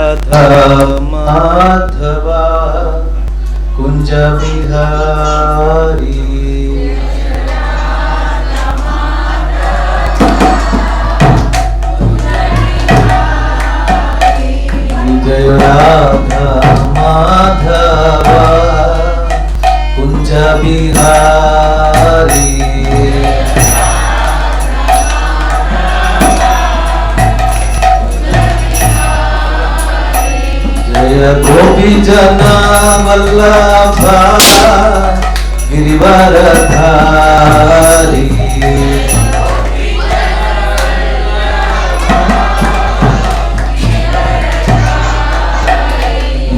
राधा माधवा कुंज बिहारी जय राधा माधवा कुंज बिहारी जय गोपी जना वल्लभा गिरिवरधारी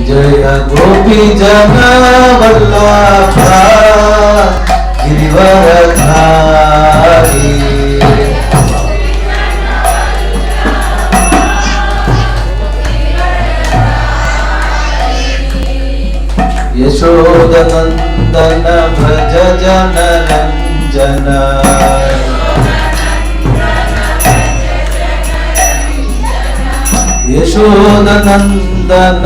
जय गोपी जना वल्लभा गिरिवरधारी यशोदनंदन भज जन रंजन यशोदनंदन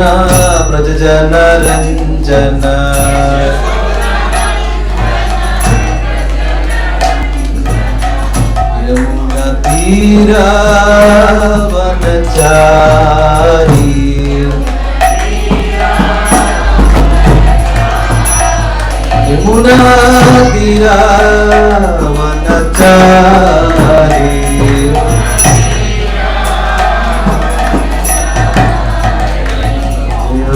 भज जन रंजन यमुना तीरा वनचारी यमुना तीरा वनचारी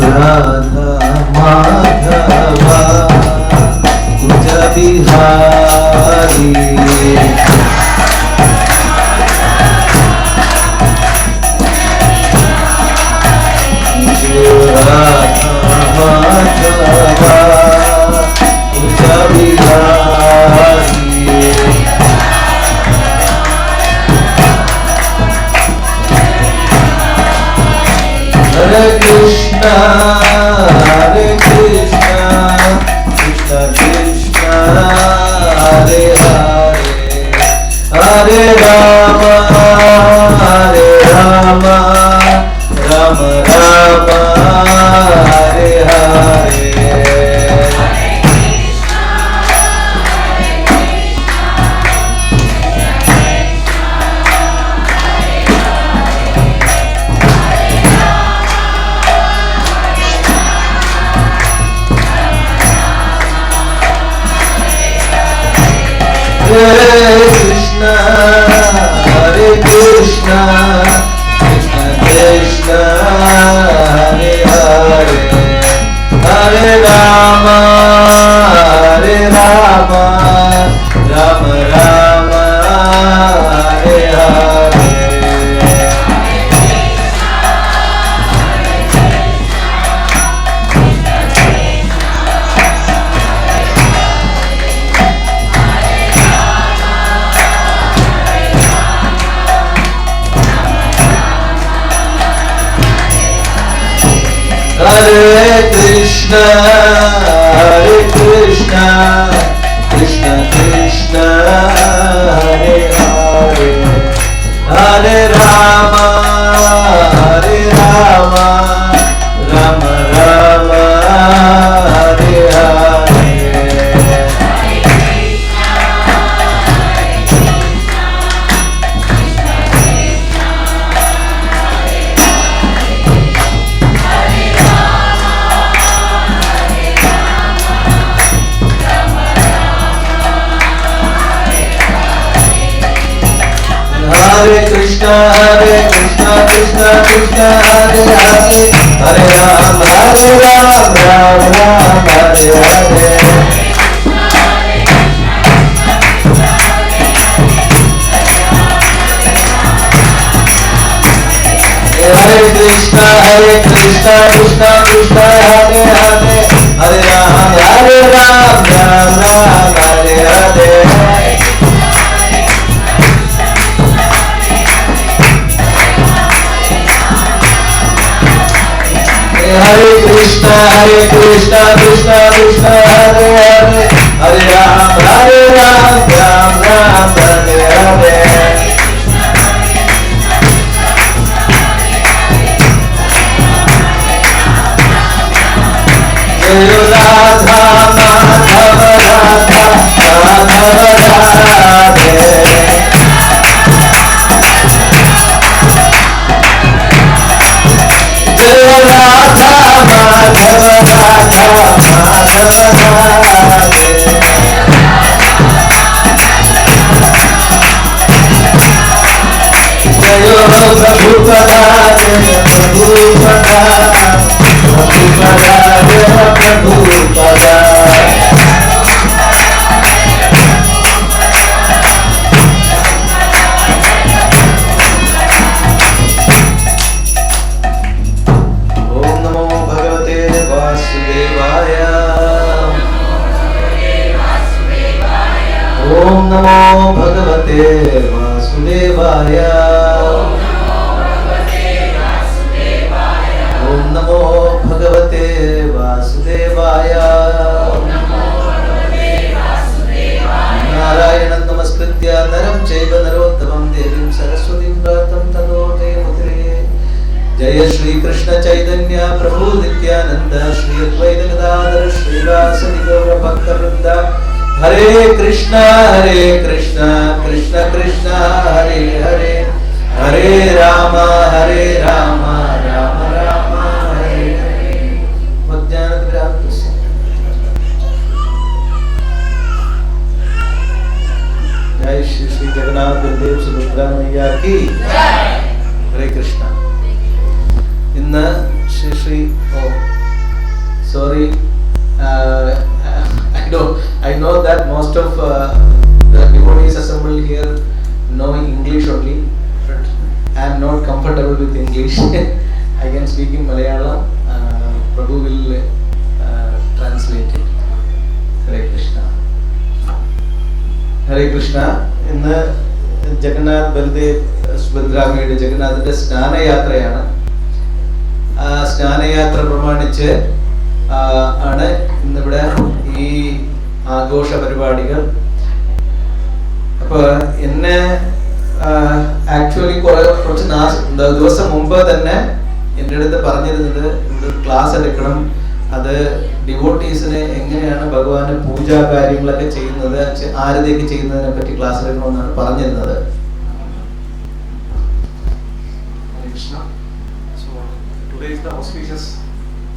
राधा माधवा कुंज बिहारी राधा माधवा कुंज बिहारी हरे Krishna Krishna Krishna Hare Hare Hare Ram Ram Ram Hare Hare Hare Krishna, Hare Krishna, Krishna Krishna, Hare Hare, Hare Rama, Rama Rama, Hare Hare. Hare Krishna, Krishna Krishna, Hare Hare, Hare Rama, Rama Rama, Hare Hare. Hare Krishna, Krishna Krishna, Hare Hare, Hare Ram, Ram Ram, Hare Hare. Hare Krishna, Krishna Krishna, Hare Hare, Hare Ram, Ram Ram, Hare Hare. Hare Krishna, Krishna Krishna, Hare Hare, Hare Ram, Ram Ram, Hare Hare. जय श्री कृष्ण चैतन्य प्रभु नित्यानंद श्री अद्वैत गदाधर श्रीवासदि गौर भक्तवृंद हरे कृष्ण कृष्ण कृष्ण हरे हरे हरे राम राम राम हरे हरे। जय श्री श्री जगन्नाथ बलदेव सुभद्रा मैया की हरे कृष्ण। इन्न Shri Shri sorry I know that most of the devotees assembled here knowing English only, but I am not comfortable with English. I can speak in Malayalam. Prabhu will translate it. Hare Krishna. Hare Krishna. ഇന്ന് ജഗന്നാഥ് ബൽദേവ് സുഭദ്രാമയുടെ ജഗന്നാഥിന്റെ സ്നാനയാത്രയാണ്. സ്നാനയാത്ര പ്രമാണിച്ച് ആണ് ഇന്നിവിടെ ഈ ആഘോഷ പരിപാടികൾ. അപ്പോൾ എന്നെ actually കുറച്ച് ദിവസം മുമ്പ് തന്നെ എൻ്റെ അടുത്ത് പറഞ്ഞിരുന്നത് ഇവിടെ ക്ലാസ് എടുക്കണം, അത് ഡിവോട്ടീസിന് എങ്ങനെയാണ് ഭഗവാന്റെ പൂജാ കാര്യങ്ങളൊക്കെ ചെയ്യുന്നത്, ആരതിയൊക്കെ ചെയ്യുന്നതിനെ പറ്റി ക്ലാസ് എടുക്കണമെന്നാണ് പറഞ്ഞിരുന്നത്. Today is the auspicious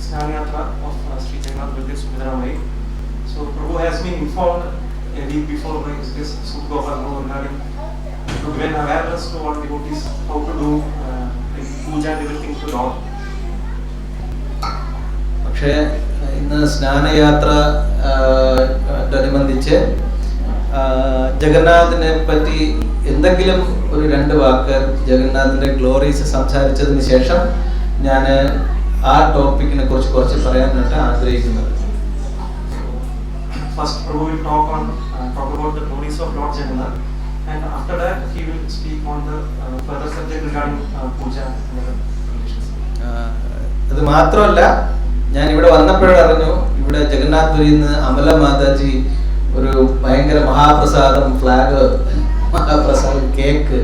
Snanayatra of Sri Jagannath Baldev Subhadra Mai. So Prabhu has been informed a week before by this Subhagopal regarding to given awareness to all devotees how to do puja and everything to Lord. പക്ഷേ ഇന്ന് സ്നാനയാത്രയോടനുബന്ധിച്ച് ജഗന്നാഥിനെ പറ്റി എന്തെങ്കിലും ഒരു 2 വാക്ക് ജഗന്നാഥിന്റെ Glory's സംസാരിച്ചതിന് ശേഷം ഞാൻ ആ ടോപ്പിക്കിനെ കുറിച്ച് കുറച്ച് പറയാനായിട്ട് ആഗ്രഹിക്കുന്നത്. First Prabhu will talk about the glories of Lord Jagannath, and after that he will speak on the further subject regarding puja and other conditions. അത് മാത്രമല്ല, ഞാൻ ഇവിടെ വന്നപ്പോഴേ അറിഞ്ഞു ഇവിടെ ജഗന്നാഥ്പുരിയിൽ നിന്ന് അമല മാതാജി ഒരു ഭയങ്കര മഹാപ്രസാദം, ഫ്ലാഗ്, മഹാപ്രസാദം, കേക്ക്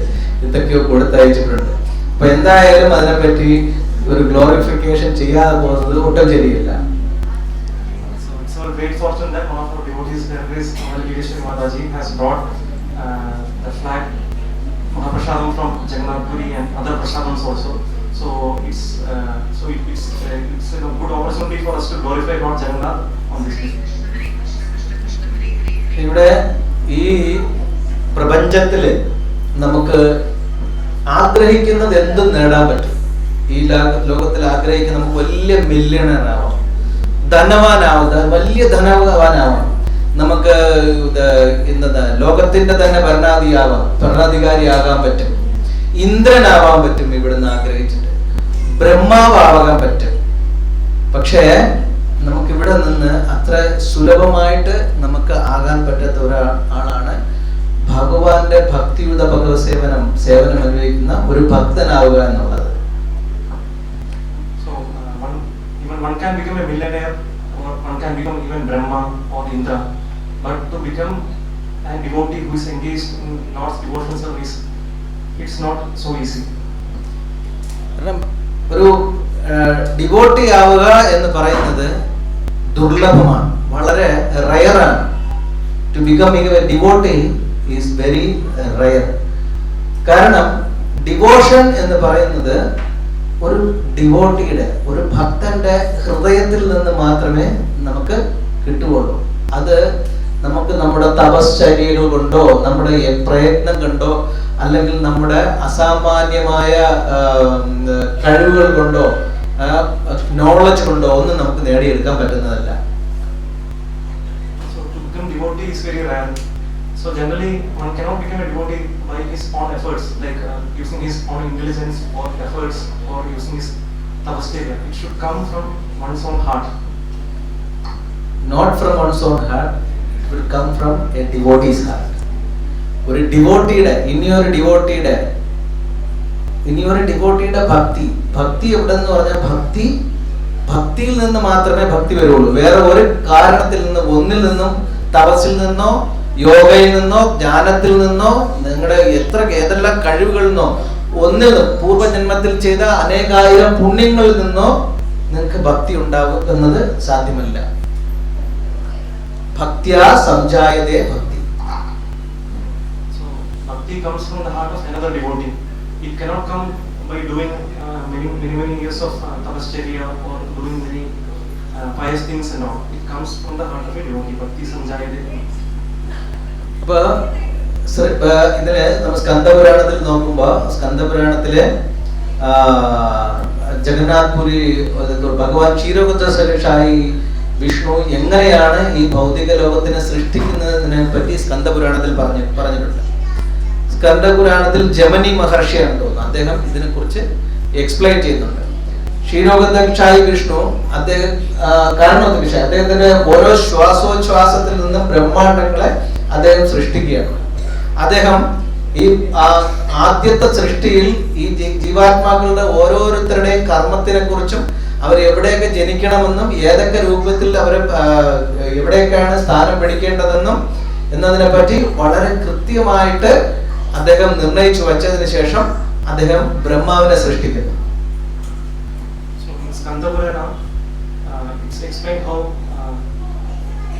ഇതൊക്കെയോ കൊടുത്തയച്ചിട്ടുണ്ട്. അപ്പൊ എന്തായാലും അതിനെപ്പറ്റി ഒരു ഗ്ലോറിഫിക്കേഷൻ ചെയ്യാതെ പോകുന്നത് ഒട്ടും ശരിയില്ല. So it's our great fortune that one of our devotees, Amal Giveshwari Mataji, has brought the flag Mahaprasadam from Jagannath Puri and other prasadams also. So it's a good opportunity for us to glorify Lord Jagannath on this day. ഇവിടെ ഈ പ്രപഞ്ചത്തില് നമുക്ക് ആഗ്രഹിക്കുന്നത് എന്തും നേടാൻ പറ്റും. ഈ ലോകത്തിൽ ആഗ്രഹിക്കുന്ന നമുക്ക് വലിയ മില്യണറാവാം, ധനവാനാവാം, വലിയ ധനവാനാവാം, നമുക്ക് ലോകത്തിന്റെ തന്നെ ഭരണാധികാരിയാകാൻ പറ്റും, ഇന്ദ്രനാവാൻ പറ്റും, ഇവിടുന്ന് ആഗ്രഹിച്ചിട്ട് ബ്രഹ്മാവാകാൻ പറ്റും. പക്ഷേ നമുക്കിവിടെ നിന്ന് അത്ര സുലഭമായിട്ട് നമുക്ക് ആകാൻ പറ്റാത്ത ഒരാളാണ് ഭഗവാന്റെ ഭക്തിയുത ഭഗവത് സേവനം അനുഭവിക്കുന്ന ഒരു ഭക്തനാവുക എന്നുള്ളത്. One can become a millionaire, or one can become even Brahma or Indra, but to become a devotee who is engaged in Lord's devotional service, it's not so easy. ഒരു ഡിവോട്ടി ആവുക എന്ന് പറയുന്നത് ദുർലഭമാണ്, വളരെ റയറാണ്. To become a devotee is very rare. കാരണം devotion എന്ന് പറയുന്നത് ഒരു ഡിവോട്ടിയുടെ, ഒരു ഭക്തന്റെ ഹൃദയത്തിൽ നിന്ന് മാത്രമേ നമുക്ക് കിട്ടുകയുള്ളൂ. അത് നമുക്ക് നമ്മുടെ തപശ്ചര്യകൾ കൊണ്ടോ നമ്മുടെ പ്രയത്നം കൊണ്ടോ അല്ലെങ്കിൽ നമ്മുടെ അസാമാന്യമായ കഴിവുകൾ കൊണ്ടോ നോളജ് കൊണ്ടോ ഒന്നും നമുക്ക് നേടിയെടുക്കാൻ പറ്റുന്നതല്ല. So to become devotee is very rare. So generally one cannot become a devotee by his own efforts, like using his own intelligence or efforts or using his tapasya. It should come from one's own heart. Not from one's own heart, it will come from a devotee's heart. ഒരു ഡിവോട്ടിയുടെ ഇനിയൊരു ഡിവോട്ടിയുടെ ഭക്തി എവിടെന്ന് പറഞ്ഞാൽ ഭക്തിയിൽ നിന്ന് മാത്രമേ ഭക്തി വരുള്ളൂ. വേറെ ഒരു കാരണത്തിൽ നിന്ന്, ഒന്നിൽ നിന്നും, തപസ്സിൽ നിന്നോ യോഗയിൽ നിന്നോ ജ്ഞാനത്തിൽ നിന്നോ നിങ്ങളുടെ ഏതെല്ലാം കഴിവുകളിൽ നിന്നോ ഒന്നിൽ നിന്നും പൂർവ്വജന്മത്തിൽ ചെയ്ത അനേകായിരം പുണ്യങ്ങളിൽ നിന്നോ നിങ്ങൾക്ക് ഭക്തി ഉണ്ടാവും എന്നത് സാധ്യമല്ല. ഭക്തിയാ സംജായതേ ഭക്തി. Bhakti comes from the heart of another devotee. It cannot come by doing many years of tapasya or doing many pious things and all. It comes from the heart of a devotee. Bhakti samjayate. അപ്പോൾ ഇതിലെ നമ്മൾ സ്കന്ദപുരാണത്തിൽ നോക്കുമ്പോൾ സ്കന്ദപുരാണത്തിലെ ജഗന്നാഥ് പുരി ഭഗവാൻ ക്ഷീരോദശായി വിഷ്ണു എങ്ങനെയാണ് ഈ ഭൗതിക ലോകത്തിനെ സൃഷ്ടിക്കുന്നതിനെ പറ്റി സ്കന്ദപുരാണത്തിൽ പറഞ്ഞിട്ടുണ്ട്. സ്കന്ദപുരാണത്തിൽ ജമനി മഹർഷിയാണ് തോന്നുന്നു, അദ്ദേഹം ഇതിനെക്കുറിച്ച് എക്സ്പ്ലെയിൻ ചെയ്യുന്നുണ്ട്. ക്ഷീരോദക്ഷായി വിഷ്ണു അദ്ദേഹത്തിന്റെ ഓരോ ശ്വാസോച്ഛ്വാസത്തിൽ നിന്നും ബ്രഹ്മാണ്ടങ്ങളെ അദ്ദേഹം സൃഷ്ടിക്കുകയാണ്. അദ്ദേഹം ഈ ആദ്യത്തെ സൃഷ്ടിയിൽ ഈ ജീവാത്മാക്കളുടെ ഓരോരുത്തരുടെയും കർമ്മത്തിനെ കുറിച്ചും അവർ എവിടെയൊക്കെ ജനിക്കണമെന്നും ഏതൊക്കെ രൂപത്തിൽ അവർ എവിടെയൊക്കെയാണ് സ്ഥാനം പിടിക്കേണ്ടതെന്നും എന്നതിനെ പറ്റി വളരെ കൃത്യമായിട്ട് അദ്ദേഹം നിർണയിച്ചു വച്ചതിന് ശേഷം അദ്ദേഹം ബ്രഹ്മാവിനെ സൃഷ്ടിക്കുന്നു. It's explained how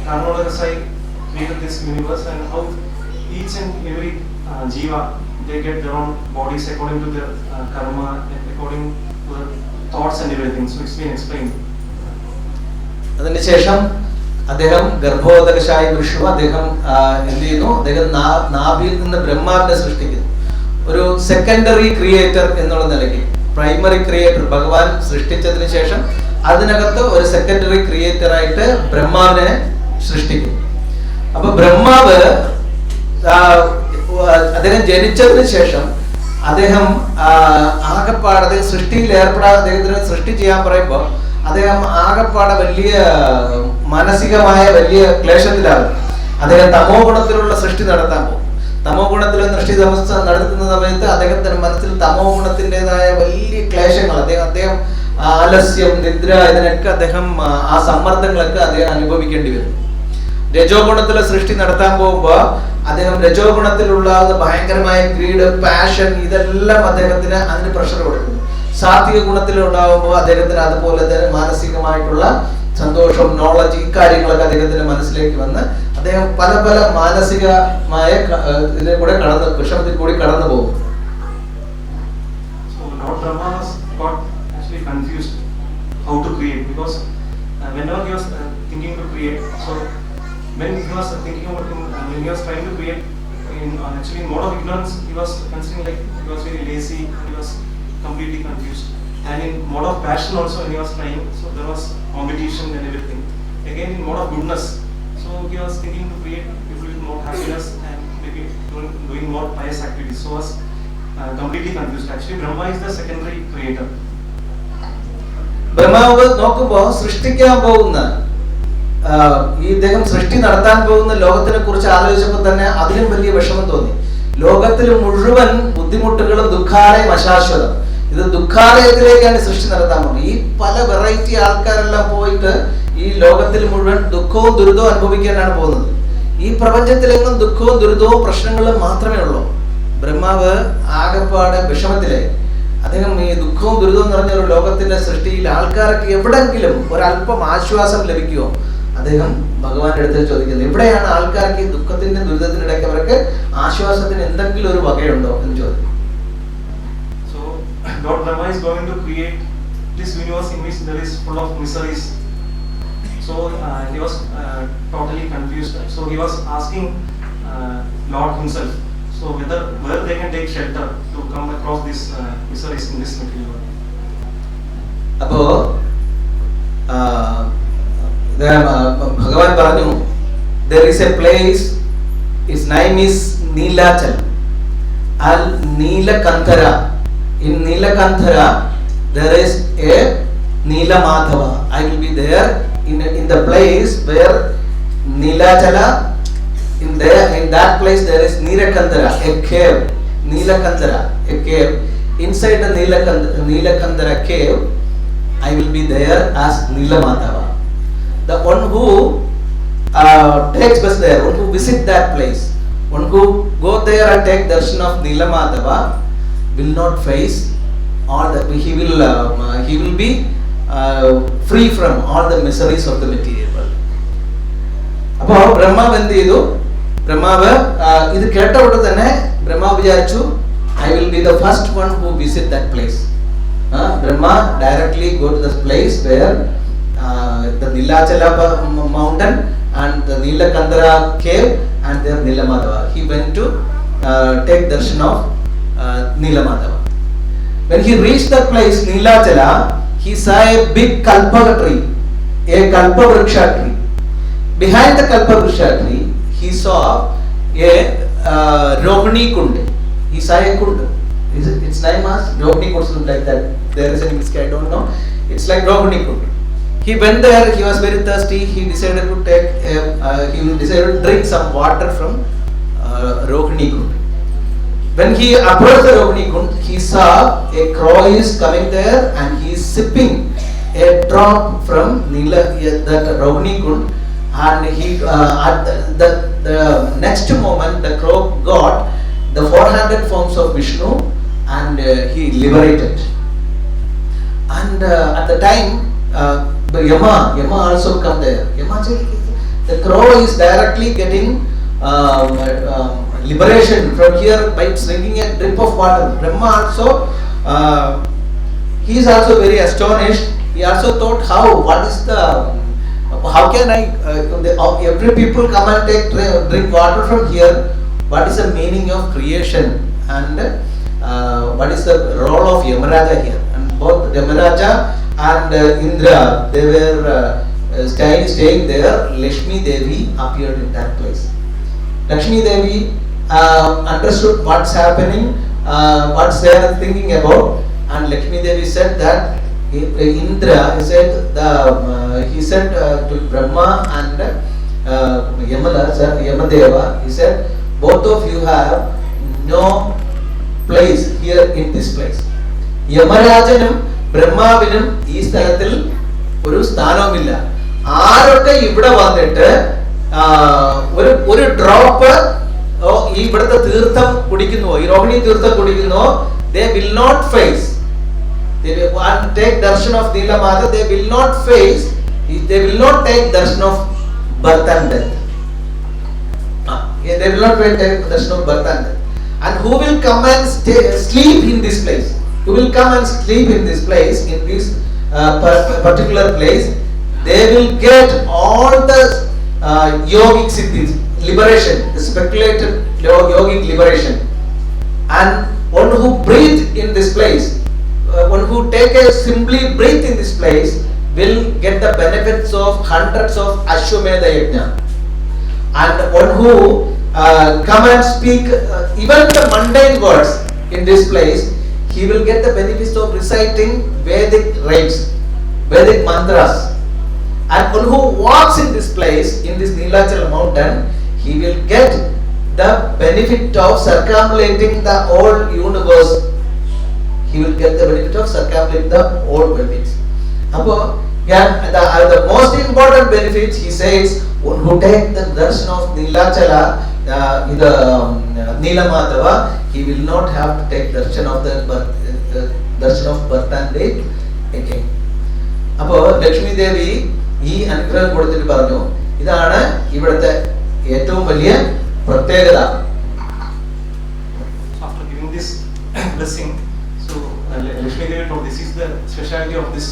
Karnodakasai created this universe and how each and every jiva they get their own bodies according to their karma and according to their thoughts and everything. So it's been explained. അതിനുശേഷം അദ്ദേഹം ഗർഭോദകശായി വിഷ്ണു അദ്ദേഹം എന്ത് ചെയ്യുന്നു? അദ്ദേഹം നാഭിയിൽ നിന്ന് ബ്രഹ്മാവിനെ സൃഷ്ടിക്കുന്നു. ഒരു സെക്കൻഡറി ക്രിയേറ്റർ എന്നുള്ള നിലയ്ക്ക്, പ്രൈമറി ക്രിയേറ്റർ ഭഗവാൻ സൃഷ്ടിച്ചതിന് ശേഷം അതിനകത്ത് ഒരു സെക്കൻഡറി ക്രിയേറ്റർ ആയിട്ട് ബ്രഹ്മാവിനെ സൃഷ്ടിക്കും. അപ്പൊ ബ്രഹ്മാവ് അദ്ദേഹം ജനിച്ചതിന് ശേഷം അദ്ദേഹം ആകെപ്പാട് അദ്ദേഹം സൃഷ്ടിയിൽ അദ്ദേഹത്തിന് സൃഷ്ടി ചെയ്യാൻ പറയുമ്പോൾ അദ്ദേഹം ആകെപ്പാടെ വലിയ മാനസികമായ വലിയ ക്ലേശത്തിലാകും. അദ്ദേഹം തമോ ഗുണത്തിലുള്ള സൃഷ്ടി നടത്താൻ പോകും. തമോ ഗുണത്തിലുള്ള സൃഷ്ടി നടത്തുന്ന സമയത്ത് അദ്ദേഹത്തിന്റെ മനസ്സിൽ തമോ ഗുണത്തിൻ്റെതായ വലിയ ക്ലേശങ്ങൾ, അദ്ദേഹം ആലസ്യം, നിദ്ര, ഇതിനൊക്കെ അദ്ദേഹം ആ സമ്മർദ്ദങ്ങളൊക്കെ അദ്ദേഹം അനുഭവിക്കേണ്ടി വരും. രജോ ഗുണത്തിലെ സൃഷ്ടി നടത്താൻ പോകുമ്പോൾ അദ്ദേഹം രജോ ഗുണത്തിലുള്ള ഭയങ്കരമായ ഗ്രീഡ്, പാഷൻ, ഇതെല്ലാം അദ്ദേഹത്തിന് അതിന് പ്രഷർ കൊടുക്കുന്നു. സാത്വിക ഗുണത്തിലുണ്ടാകുമ്പോൾ അദ്ദേഹത്തിന് അതുപോലെ തന്നെ മാനസികമായിട്ടുള്ള സന്തോഷം, നോളജ്, ഈ കാര്യങ്ങളൊക്കെ അദ്ദേഹത്തിന്റെ മനസ്സിലേക്ക് വന്ന് അദ്ദേഹം പല മാനസികമായ ഇതിൽ കൂടെ വിഷമത്തിൽ കൂടി കടന്നു പോകും. So Lord Brahma got actually confused how to create, because whenever he was thinking to create, so when he was thinking about when he was trying to create actually in mode of ignorance, he was considering like he was very lazy, he was completely confused. And in mode of passion also when he was trying, so there was competition and everything. Again in mode of goodness, so he was thinking to create people with more happiness and maybe doing more pious activities. So was completely confused. Actually Brahma is the secondary creator. ബ്രഹ്മാവ് നോക്കുമ്പോൾ സൃഷ്ടിക്കാൻ പോകുന്ന ഇദ്ദേഹം സൃഷ്ടി നടത്താൻ പോകുന്ന ലോകത്തിനെ കുറിച്ച് ആലോചിച്ചപ്പോൾ തന്നെ അതിലും വലിയ വിഷമം തോന്നി. ലോകത്തിൽ മുഴുവൻ ബുദ്ധിമുട്ടുകളും ദുഃഖാലയം അശാശ്വതം. ഇത് ദുഃഖാലയത്തിലേക്കാണ് സൃഷ്ടി നടത്താൻ പോകുന്നത്. ഈ പല വെറൈറ്റി ആൾക്കാരെല്ലാം പോയിട്ട് ഈ ലോകത്തിൽ മുഴുവൻ ദുഃഖവും ദുരിതവും അനുഭവിക്കാനാണ് പോകുന്നത്. ഈ പ്രപഞ്ചത്തിലെങ്ങും ദുഃഖവും ദുരിതവും പ്രശ്നങ്ങളും മാത്രമേ ഉള്ളൂ. ബ്രഹ്മാവ് ആകെപ്പാടെ വിഷമത്തിലായി. അദ്ദേഹം ഈ ദുഃഖവും ദുരിതവും നിറഞ്ഞ ഒരു ലോകത്തിന്റെ സൃഷ്ടിയിൽ ആൾക്കാർക്ക് എവിടെങ്കിലും ഒരല്പം ആശ്വാസം ലഭിക്കുമോ, അദ്ദേഹം ഭഗവാന്റെ അടുത്ത് ചോദിക്കുന്നത്. എവിടെയാണ് ആൾക്കാർക്ക് ഈ ദുഃഖത്തിന്റെ ദുരിതത്തിനിടയ്ക്ക് അവർക്ക് ആശ്വാസത്തിന് എന്തെങ്കിലും ഒരു വകയുണ്ടോ എന്ന് ചോദിക്കും. So Lord Brahma is going to create this universe in which there is full of miseries. So he was totally confused. So he was asking Lord himself, so where they can take shelter to come across these miseries in this material world. അപ്പോ ഭഗവാൻ പറഞ്ഞു, there is a place, its name is Neelachal and Neelakanthara. In Neelakanthara there is a Neelamadhava. I will be there in the place where Neelachala, in that place there is Neelakanthara, a cave. Neelakanthara, a cave. Inside the Neelakanthara cave, I will be there as Neelamadhava. The one who takes us there, one who visit that place, one who go there and take darshan of Neelamadhava will not face all the, he will be free from all the miseries of the material world. അപ്പോൾ ബ്രഹ്മാവ് എന്ത് ചെയ്തു? ബ്രഹ്മാവ് ഇത് കേട്ട ഉടനെ തന്നെ ബ്രഹ്മാവ് വിചാരിച്ചു, I will be the first one who visit that place. Brahma directly go to this place where the Neelachala mountain and the Neelakanthara cave and there Neelamadhava. He went to take darshan of Neelamadhava. When he reached that place Neelachala, he saw a big kalpaka tree, a kalpavriksha tree. Behind the kalpavriksha tree, he saw a Rohini Kund. He saw a kund. Its name was Rohini Kund, like that. There is an English, I don't know. It's like Rohini Kund. He went there. He was very thirsty. He decided to drink some water from Rohini Kund. When he approached the Rohini Kund, he saw a crow is coming there and he is sipping a drop from that Rohini Kund. And he at the next moment, the crow got the 400 forms of Vishnu and he liberated. And at the time, the Yama also come there. Yama said, the crow is directly getting liberation from here by drinking a drip of water. Brahma also, he is also very astonished. He also thought, how can I? Every people come and drink water from here. What is the meaning of creation and what is the role of Yamaraja here? And both Yamaraja and Indra, they were staying there. Lakshmi Devi appeared in that place. Lakshmi Devi understood what's happening, what they are thinking about, and Lakshmi Devi said that Indra he said to Brahma and Yamadeva, he said, both of you have no place here in this place. Yamarajanum Brahmavinum ഈ സ്ഥലത്തിൽ ഒരു സ്ഥാനവുമില്ല. ആരൊക്കെ ഇവിടെ വന്നിട്ട് ഒരു drop ഇവിടുത്തെ തീർത്ഥം കുടിക്കുന്നുവോ, ഈ രോഹിണി തീർത്ഥം കുടിക്കുന്നുവോ, they will not face, they will take darshan of Neelamata, they will not face, they will not take darshan of birth and death. They will not take darshan of birth and death. And who will come and sleep in this place? Who will come and sleep in this place, in this particular place? They will get all the yogic siddhis, liberation, the speculated yogic liberation. And one who breathe in this place, one who simply breathe in this place will get the benefits of hundreds of Ashwamedha Yajna. And one who come and speak even the mundane words in this place, he will get the benefits of reciting Vedic rites, Vedic mantras. And one who walks in this place, in this Neelachal mountain, he will get the benefit of circumambulating the whole universe. He will get the benefit of circumambulating the whole benefits. The most important benefits, he says, one who take the darshan of Neelachala, the Neelamadhava, he will not have to take darshan of birth and death again. അപ്പോൾ ലക്ഷ്മി ദേവി ഈ അനുഗ്രഹം കൊടുത്തിട്ട് പറഞ്ഞു, ഇതാണ് ഇവിടുത്തെ ഏറ്റവും വലിയ പ്രത്യേകത. After giving this blessing, so Lakshmi Devi told this is the specialty of this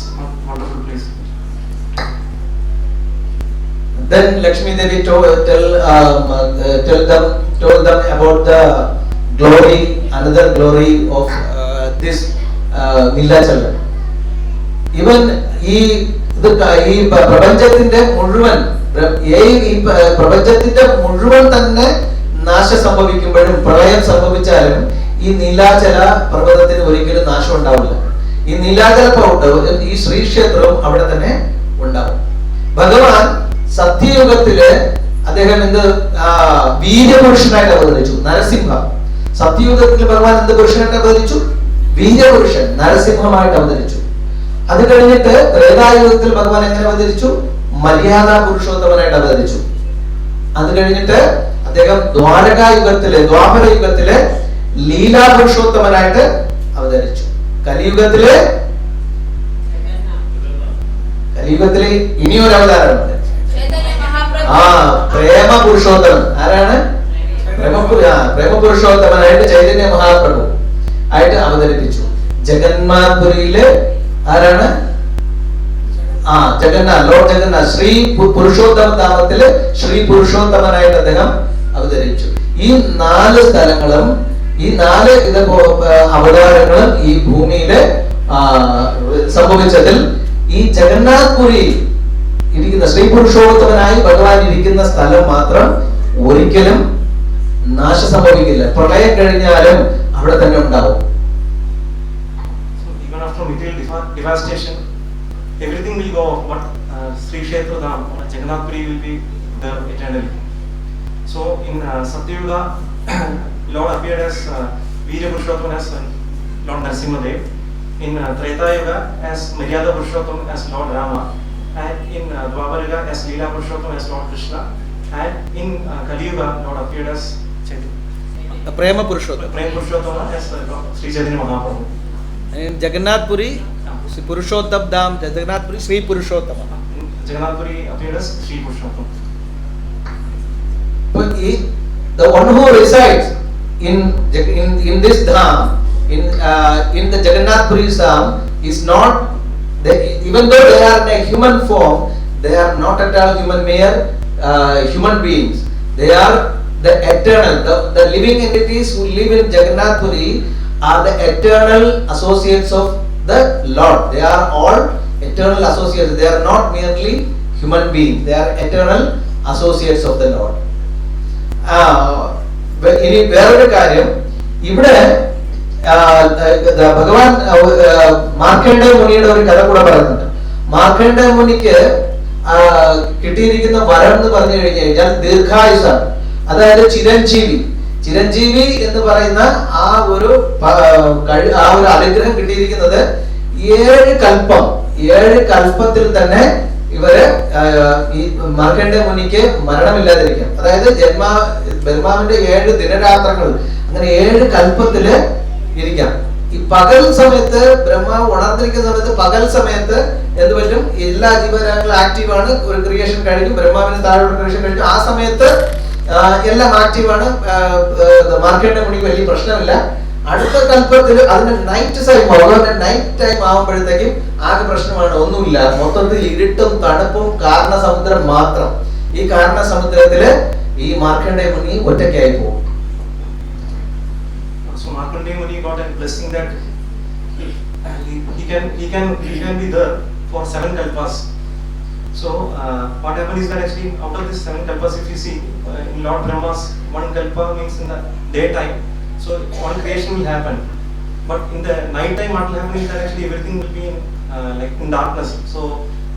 wonderful place. Then Lakshmi Devi told them about the glory, another glory of this Nilachalam. Even ഈ പ്രപഞ്ചത്തിന്റെ മുഴുവൻ പ്രപഞ്ചത്തിന്റെ മുഴുവൻ തന്നെ നാശം സംഭവിക്കുമ്പോഴും പ്രളയം സംഭവിച്ചാലും ഈ നീലാചല പർവ്വതത്തിന് ഒരിക്കലും നാശം ഉണ്ടാവില്ല. ഈ നീലാചല പർവ്വതം ഈ ശ്രീക്ഷേത്രവും അവിടെ തന്നെ ഉണ്ടാവും. ഭഗവാൻ സത്യയുഗത്തില് അദ്ദേഹം എന്ത് വീര്യപുരുഷനായിട്ട് അവതരിച്ചു, നരസിംഹ. സത്യയുഗത്തിൽ ഭഗവാൻ എന്ത് പുരുഷനായിട്ട് അവതരിച്ചു? വീര്യപുരുഷൻ, നരസിംഹമായിട്ട് അവതരിച്ചു. അത് കഴിഞ്ഞിട്ട് ത്രേതായുഗത്തിൽ ഭഗവാൻ എങ്ങനെ അവതരിച്ചു? മര്യാദ പുരുഷോത്തമനായിട്ട് അവതരിച്ചു. അത് കഴിഞ്ഞിട്ട് അദ്ദേഹം ദ്വാപര യുഗത്തിലെ ലീലാ പുരുഷോത്തമനായിട്ട് അവതരിച്ചു. കലിയുഗത്തില് ഇനിയൊരു അവതാരമുണ്ട്. പ്രേമ പുരുഷോത്തമൻ. ആരാണ്? പ്രേമ പുരുഷോത്തമനായിട്ട് ചൈതന്യ മഹാപ്രഭു ആയിട്ട് അവതരിപ്പിച്ചു. ജഗന്മാത്പുരിയില് ആരാണ്? ലോർഡ് ജഗന്നാഥ് ശ്രീ പുരുഷോത്തമ ധാമത്തില് ശ്രീ പുരുഷോത്തമനായിട്ട് അദ്ദേഹം അവതരിച്ചു. ഈ 4 സ്ഥലങ്ങളും ഈ 4 അവതാരങ്ങളും ഈ ഭൂമിയില് സംഭവിച്ചതിൽ ഈ ജഗന്നാഥ്പുരി ഇരിക്കുന്ന ശ്രീ പുരുഷോത്തമനായി ഭഗവാൻ ഇരിക്കുന്ന സ്ഥലം മാത്രം ഒരിക്കലും നാശം സംഭവിക്കില്ല. പ്രളയം കഴിഞ്ഞാലും അവിടെ തന്നെ ഉണ്ടാവും. Devastation, everything will go off, but Sri Kshetra Dham, Jagannath Puri will be there eternally. So in Satyuga, Lord appeared as Veera Purushottam as Lord Narasimhadev. In Treta Yuga as Maryada Purushottam as Lord Rama, and in Dwapara Yuga as Leela Purushottam as Lord Krishna, and in Kali Yuga Lord appeared as Prema Purushottam as Sri Chaitanya Mahaprabhu. In Jagannath Puri Purushottam Dham, Jagannath Puri Sri Purushottama. Jagannath Puri appeared as Sri Purushottam. But the one who resides in this dham, in the Jagannath Puri Dham, is not even though they are in a human form, they are not at all human beings. They are the eternal, the living entities who live in Jagannath Puri are the eternal associates of the Lord. They are all eternal associates. They are not merely human beings. They are eternal associates of the Lord. ഇനി വേറൊരു കാര്യം, ഇവിടെ ഭഗവാൻ മാർക്കണ്ഡേയ മുനിയുടെ ഒരു കഥ കൂടെ പറയുന്നുണ്ട്. മാർക്കണ്ഡേയ മുനിക്ക് കിട്ടിയിരിക്കുന്ന വരം എന്ന് പറഞ്ഞു കഴിഞ്ഞാൽ ദീർഘായുസാണ്. അതായത് ചിരഞ്ജീവി എന്ന് പറയുന്ന ആ ഒരു അനുഗ്രഹം കിട്ടിയിരിക്കുന്നത് 7 കൽപ്പത്തിൽ തന്നെ ഇവര് ഈ മാർക്കണ്ഡേയ മുനിക്ക് മരണമില്ലാതിരിക്കാം. അതായത് ബ്രഹ്മാവിന്റെ 7 ദിനരാത്രങ്ങൾ, അങ്ങനെ 7 കൽപ്പത്തില് ഇരിക്കാം. ഈ പകൽ സമയത്ത് ബ്രഹ്മാവ് ഉണർന്നിരിക്കുന്ന സമയത്ത് പകൽ സമയത്ത് എന്ത് പറ്റും? എല്ലാ ജീവജാലങ്ങളും ആക്റ്റീവാണ്. ഒരു ക്രിയേഷൻ കഴിഞ്ഞു, ബ്രഹ്മാവിന് താഴെ ക്രിയേഷൻ കഴിഞ്ഞു. ആ സമയത്ത് എല്ലാം ആക്റ്റീവാണ്. മാർക്കണ്ഡേയ മുനിക്ക് വലിയ പ്രശ്നമില്ല. അടുത്ത കൽപ്പത്തിൽ അതിന് നൈറ്റ് ടൈം ആവുമ്പോഴത്തേക്കും ആകെ പ്രശ്നമാണ്, ഒന്നുമില്ല. മൊത്തത്തിൽ ഇരുട്ടും തണുപ്പും കാരണസമുദ്രം മാത്രം. ഈ കാരണസമുദ്രത്തില് ഈ മാർക്കണ്ഡേയ മുനി ഒറ്റയ്ക്കായി പോകും. So Markandeya Muni got a blessing that he can be there for 7 kalpas. So what happened is that actually out of this 7 kalpas, if you see in Lord Brahma's 1 kalpa means in the daytime, so all creation will happen. But in the night time, what will happen is that actually everything will be in darkness. So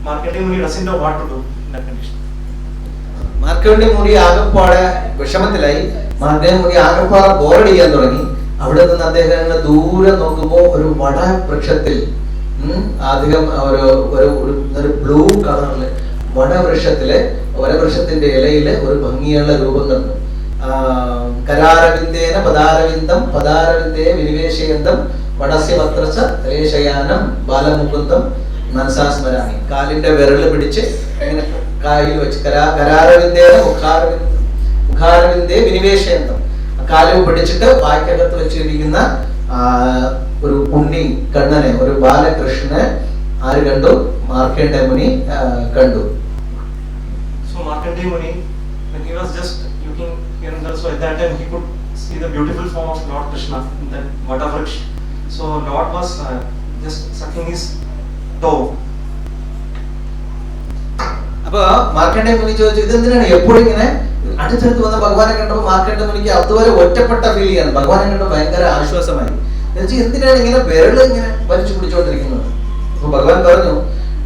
Markandeya Muni doesn't know what to do in that condition. Markandeya മുനി ആകപ്പാടെ വിഷമത്തിലായി. മാർക്കണ്ഡേയ മുനി ആകപ്പാടെ ബോറടിക്കാൻ തുടങ്ങി. അവിടെ നിന്ന് അദ്ദേഹം ദൂരെ നോക്കുമ്പോൾ ഒരു വടവൃക്ഷത്തിൽ അധികം ഒരു ബ്ലൂ കളറില് വടവൃക്ഷത്തിന്റെ ഇലയില് ഒരു ഭംഗിയുള്ള രൂപം കണ്ടു. കരാരവിന്ദേന പദാരവിന്ദം പദാരവിന്ദേ വിനിവേശയന്തം വടസ്യ പത്രച്ച തലേശയാനം ബാലമുകുന്ദം മനസാസ്മരാമി. കാലിന്റെ വിരല് പിടിച്ച് ഇങ്ങനെ കായിൽ വെച്ച് കരാരവിന്ദേന മുഖാരവിന്ദേ വിനിവേശയന്തം, കാലം പിടിച്ചിട്ട് വായ്ക്കകത്ത് വെച്ചിരിക്കുന്ന ഒരു ഉണ്ണി കണ്ണനെ, ഒരു ബാലകൃഷ്ണനെ ആര് കണ്ടു? മാർക്കണ്ഡേയ മുനി കണ്ടു. So Markandeya Muni, when he was just looking here and there, so at that time he could see the beautiful form of Lord Krishna in that Vatavriksha. So Lord was just sucking his toe. അപ്പൊ മാർക്കണ്ഡേയ മുനി ചോദിച്ചു, ഇതെന്തിനാണ് എപ്പോഴും ഇങ്ങനെ അടുത്തടുത്ത് വന്ന ഭഗവാനെ കണ്ടപ്പോൾ മാർക്കണ്ഡേയ മുനിക്ക് അതുവരെ ഒറ്റപ്പെട്ട ഫീൽ ചെയ്യാണ്. ഭഗവാനെ കണ്ടപ്പോൾ ഭയങ്കര ആശ്വാസമായി. എന്തിനാണ് ഇങ്ങനെ വിരള് ഇങ്ങനെ വലിച്ചു പിടിച്ചോണ്ടിരിക്കുന്നത്? അപ്പൊ ഭഗവാൻ പറഞ്ഞു,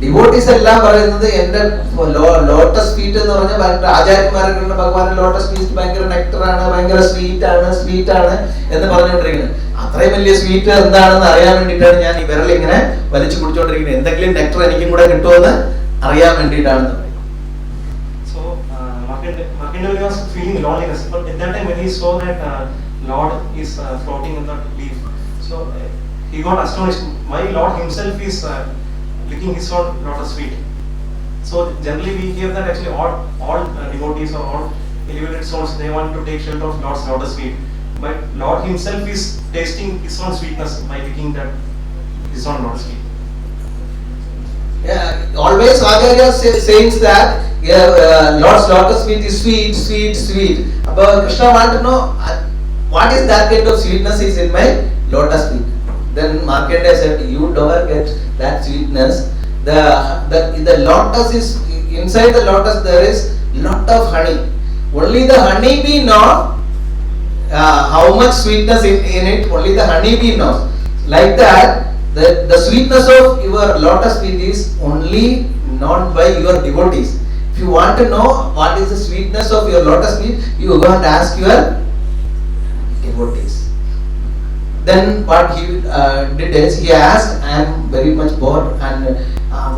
ഡിവോട്ടീസ് എല്ലാം പറയുന്നത് എന്റെ ലോട്ടസ് ഫീറ്റ് എന്ന് പറഞ്ഞാൽ ഭയങ്കര ആചാര്യന്മാരൊക്കെ ഭഗവാന്റെ ലോട്ടസ് ഫീറ്റ് ഭയങ്കര നെക്ടറാണ്, ഭയങ്കര സ്വീറ്റ് ആണ് എന്ന് പറഞ്ഞുകൊണ്ടിരിക്കുന്നത്. അത്രയും വലിയ സ്വീറ്റ് എന്താണെന്ന് അറിയാൻ വേണ്ടിയിട്ടാണ് ഞാൻ ഈ വിരൽ ഇങ്ങനെ വലിച്ചു പിടിച്ചോണ്ടിരിക്കുന്നത്. എന്തെങ്കിലും നെക്ടർ എനിക്കും കൂടെ കിട്ടുമെന്ന് അറിയാൻ വേണ്ടിയിട്ടാണ്. Markandeya was feeling loneliness, but at that time when he saw that Lord is floating in the leaf, so he got astonished. My Lord himself is licking his own lotus feet. So generally we hear that actually all devotees or all elevated souls, they want to take shelter of Lord's lotus feet, but Lord himself is tasting his own sweetness by licking that his own lotus feet. Yeah, always Acharya says that Lord's lotus feet is sweet. But Krishna want to know what is that kind of sweetness is in my lotus feet. Then Markandeya said, you never get that sweetness. The lotus is inside the lotus, there is lot of honey. Only the honey bee knows how much sweetness in it. Only the honey bee knows. Like that, the sweetness of your lotus feet is only known by your devotees. If you want to know what is the sweetness of your lotus feet, you go and ask your devotees. Then what he did is he asked, I am very much bored and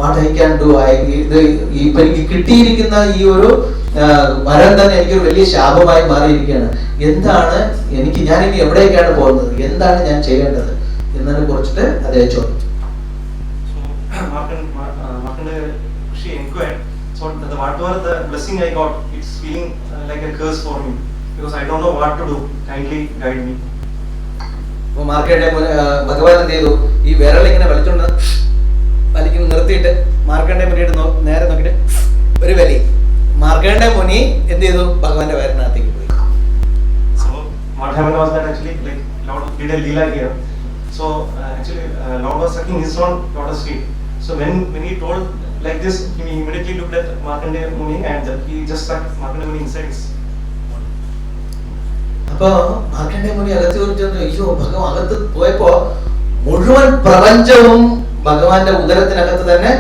what I can do. എനിക്ക് കിട്ടിയിരിക്കുന്ന ഈ ഒരു വരം തന്നെ എനിക്കൊരു വലിയ ശാപമായി മാറിയിരിക്കുകയാണ്. എന്താണ് എനിക്ക്, ഞാൻ ഇനി എവിടേക്കാണ് പോകുന്നത്, എന്താണ് ഞാൻ ചെയ്യേണ്ടത് എന്നതിനെ കുറിച്ചിട്ട് അദ്ദേഹം ചോദിച്ചു. She inquired, so whatever the blessing I got, it's feeling like a curse for me because I don't know what to do. Kindly guide me. അപ്പോൾ മാർക്കണ്ഡേയ ഭഗവാൻ എന്ത് ചെയ്തു? ഈ വിരൽ ഇങ്ങനെ വലിക്കുന്നു നിർത്തിയിട്ട് മാർക്കണ്ഡേയ മുനിയുടെ നേരെ നോക്കിയിട്ട് ഒരു വലി. മാർക്കണ്ഡേയ മുനി എന്ത് ചെയ്തു? ഭഗവാന്റെ വയറിനകത്തേക്ക് പോയി. So what happened was that actually like Lord did a leela here. So actually Lord was sucking his own lotus feet. So when he told like this, he immediately looked at Markandeya Muni and he just sucked Markandeya Muni inside his. അപ്പൊ മാർക്കണ്ഡേയ മുനി അകത്ത് ചോദിച്ചു, അയ്യോ ഭഗവാൻ അകത്ത് പോയപ്പോ മുഴുവൻ പ്രപഞ്ചവും ഭഗവാന്റെ ഉദരത്തിനകത്ത് തന്നെ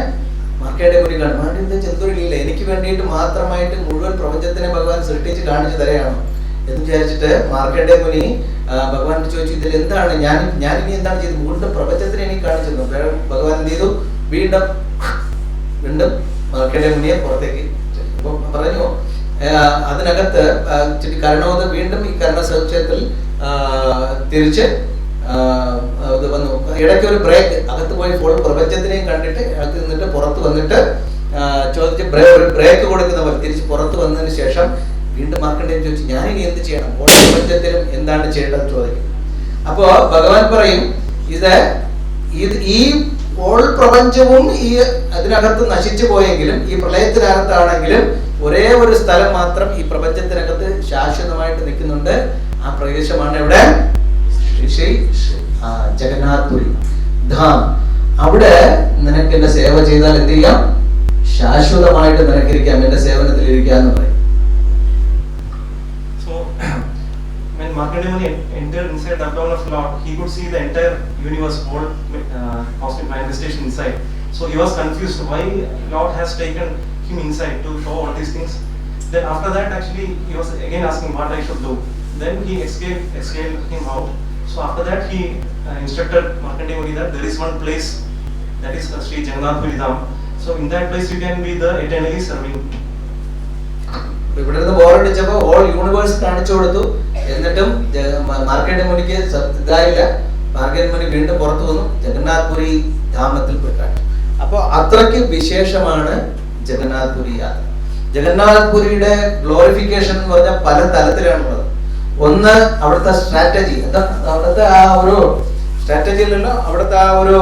മാർക്കണ്ഡേയ മുനി കാണും. ചെന്തൊഴിലില്ല, എനിക്ക് വേണ്ടിയിട്ട് മാത്രമായിട്ട് മുഴുവൻ പ്രപഞ്ചത്തിനെ ഭഗവാൻ സൃഷ്ടിച്ച് കാണിച്ചു തരാണോ എന്ന് വിചാരിച്ചിട്ട് മാർക്കണ്ഡേയ മുനി ഭഗവാനോട് ചോദിച്ചു, ഇതിൽ എന്താണ് ഞാൻ ഇനി എന്താണ് ചെയ്തത്? വീണ്ടും പ്രപഞ്ചത്തിനെ എനിക്ക് കാണിച്ചു തന്നു. ഭഗവാൻ എന്ത് ചെയ്തു? വീണ്ടും മാർക്കണ്ഡേയ മുനിയെ പുറത്തേക്ക് പറഞ്ഞു. അതിനകത്ത് കരണോത് വീണ്ടും ഈ കർണസൗച്ഛത്തിൽ തിരിച്ച് ഇത് വന്നു. ഇടയ്ക്ക് ഒരു ബ്രേക്ക്, അകത്ത് പോയി ഫുൾ പ്രപഞ്ചത്തിനെയും കണ്ടിട്ട് അകത്ത് നിന്നിട്ട് പുറത്ത് വന്നിട്ട് ചോദിച്ച് ഒരു ബ്രേക്ക് കൊടുക്കുന്ന പോലെ തിരിച്ച് പുറത്ത് വന്നതിന് ശേഷം വീണ്ടും മാർക്കണ്ഡേയൻ ചോദിച്ചു, ഞാനിനി എന്ത് ചെയ്യണം? ഓരോ പ്രപഞ്ചത്തിലും എന്താണ് ചെയ്യേണ്ടതെന്ന് ചോദിക്കും. അപ്പോ ഭഗവാൻ പറയും, ഈ ഓൾ പ്രപഞ്ചവും ഈ അതിനകത്ത് നശിച്ചു പോയെങ്കിലും ഈ പ്രളയത്തിനകത്താണെങ്കിലും ഒരേ ഒരു സ്ഥലം മാത്രം ഈ പ്രപഞ്ചത്തിനകത്ത് ശാശ്വതമായിട്ട് നിൽക്കുന്നുണ്ട്. ആ പ്രദേശമാണ് എവിടെ? ശ്രീ ജഗന്നാഥപുരി ധാം. അവിടെ നിനക്ക് എന്റെ സേവ ചെയ്താൽ എന്ത് ചെയ്യാം? ശാശ്വതമായിട്ട് നിനക്കിരിക്കാം, എന്റെ സേവനത്തിൽ ഇരിക്കാന്ന് പറയും. When Markandeya Muni entered inside the abdomen of Lord, he could see the entire universe, whole cosmic manifestation inside. So he was confused why Lord has taken him inside to show all these things. Then after that, actually, he was again asking what I should do. Then he exhaled him out. So after that, he instructed Markandeya Muni that there is one place, that is Sri Jagannathpuri Dham. So in that place, you can be the eternally serving. ഇവിടെ നിന്ന് ബോറടിച്ചപ്പോ all universe കാണിച്ചു കൊടുത്തു. എന്നിട്ടും മാർക്കണ്ഡേയ മുനിക്ക് ഇതായില്ല. മാർക്കണ്ഡേയ മുനി വീണ്ടും പുറത്തു വന്നു, ജഗന്നാഥ്പുരി ധാമത്തിൽ പോയി കാണിച്ചു. അപ്പൊ അത്രയ്ക്ക് വിശേഷമാണ് ജഗന്നാഥ്പുരി യാത്ര. ജഗന്നാഥ് പുരിയുടെ ഗ്ലോറിഫിക്കേഷൻ എന്ന് പറഞ്ഞാൽ പല തലത്തിലാണുള്ളത്. ഒന്ന് അവിടുത്തെ സ്ട്രാറ്റജി, അവിടുത്തെ ആ ഒരു സ്ട്രാറ്റജിയിലല്ലോ, അവിടുത്തെ ആ ഒരു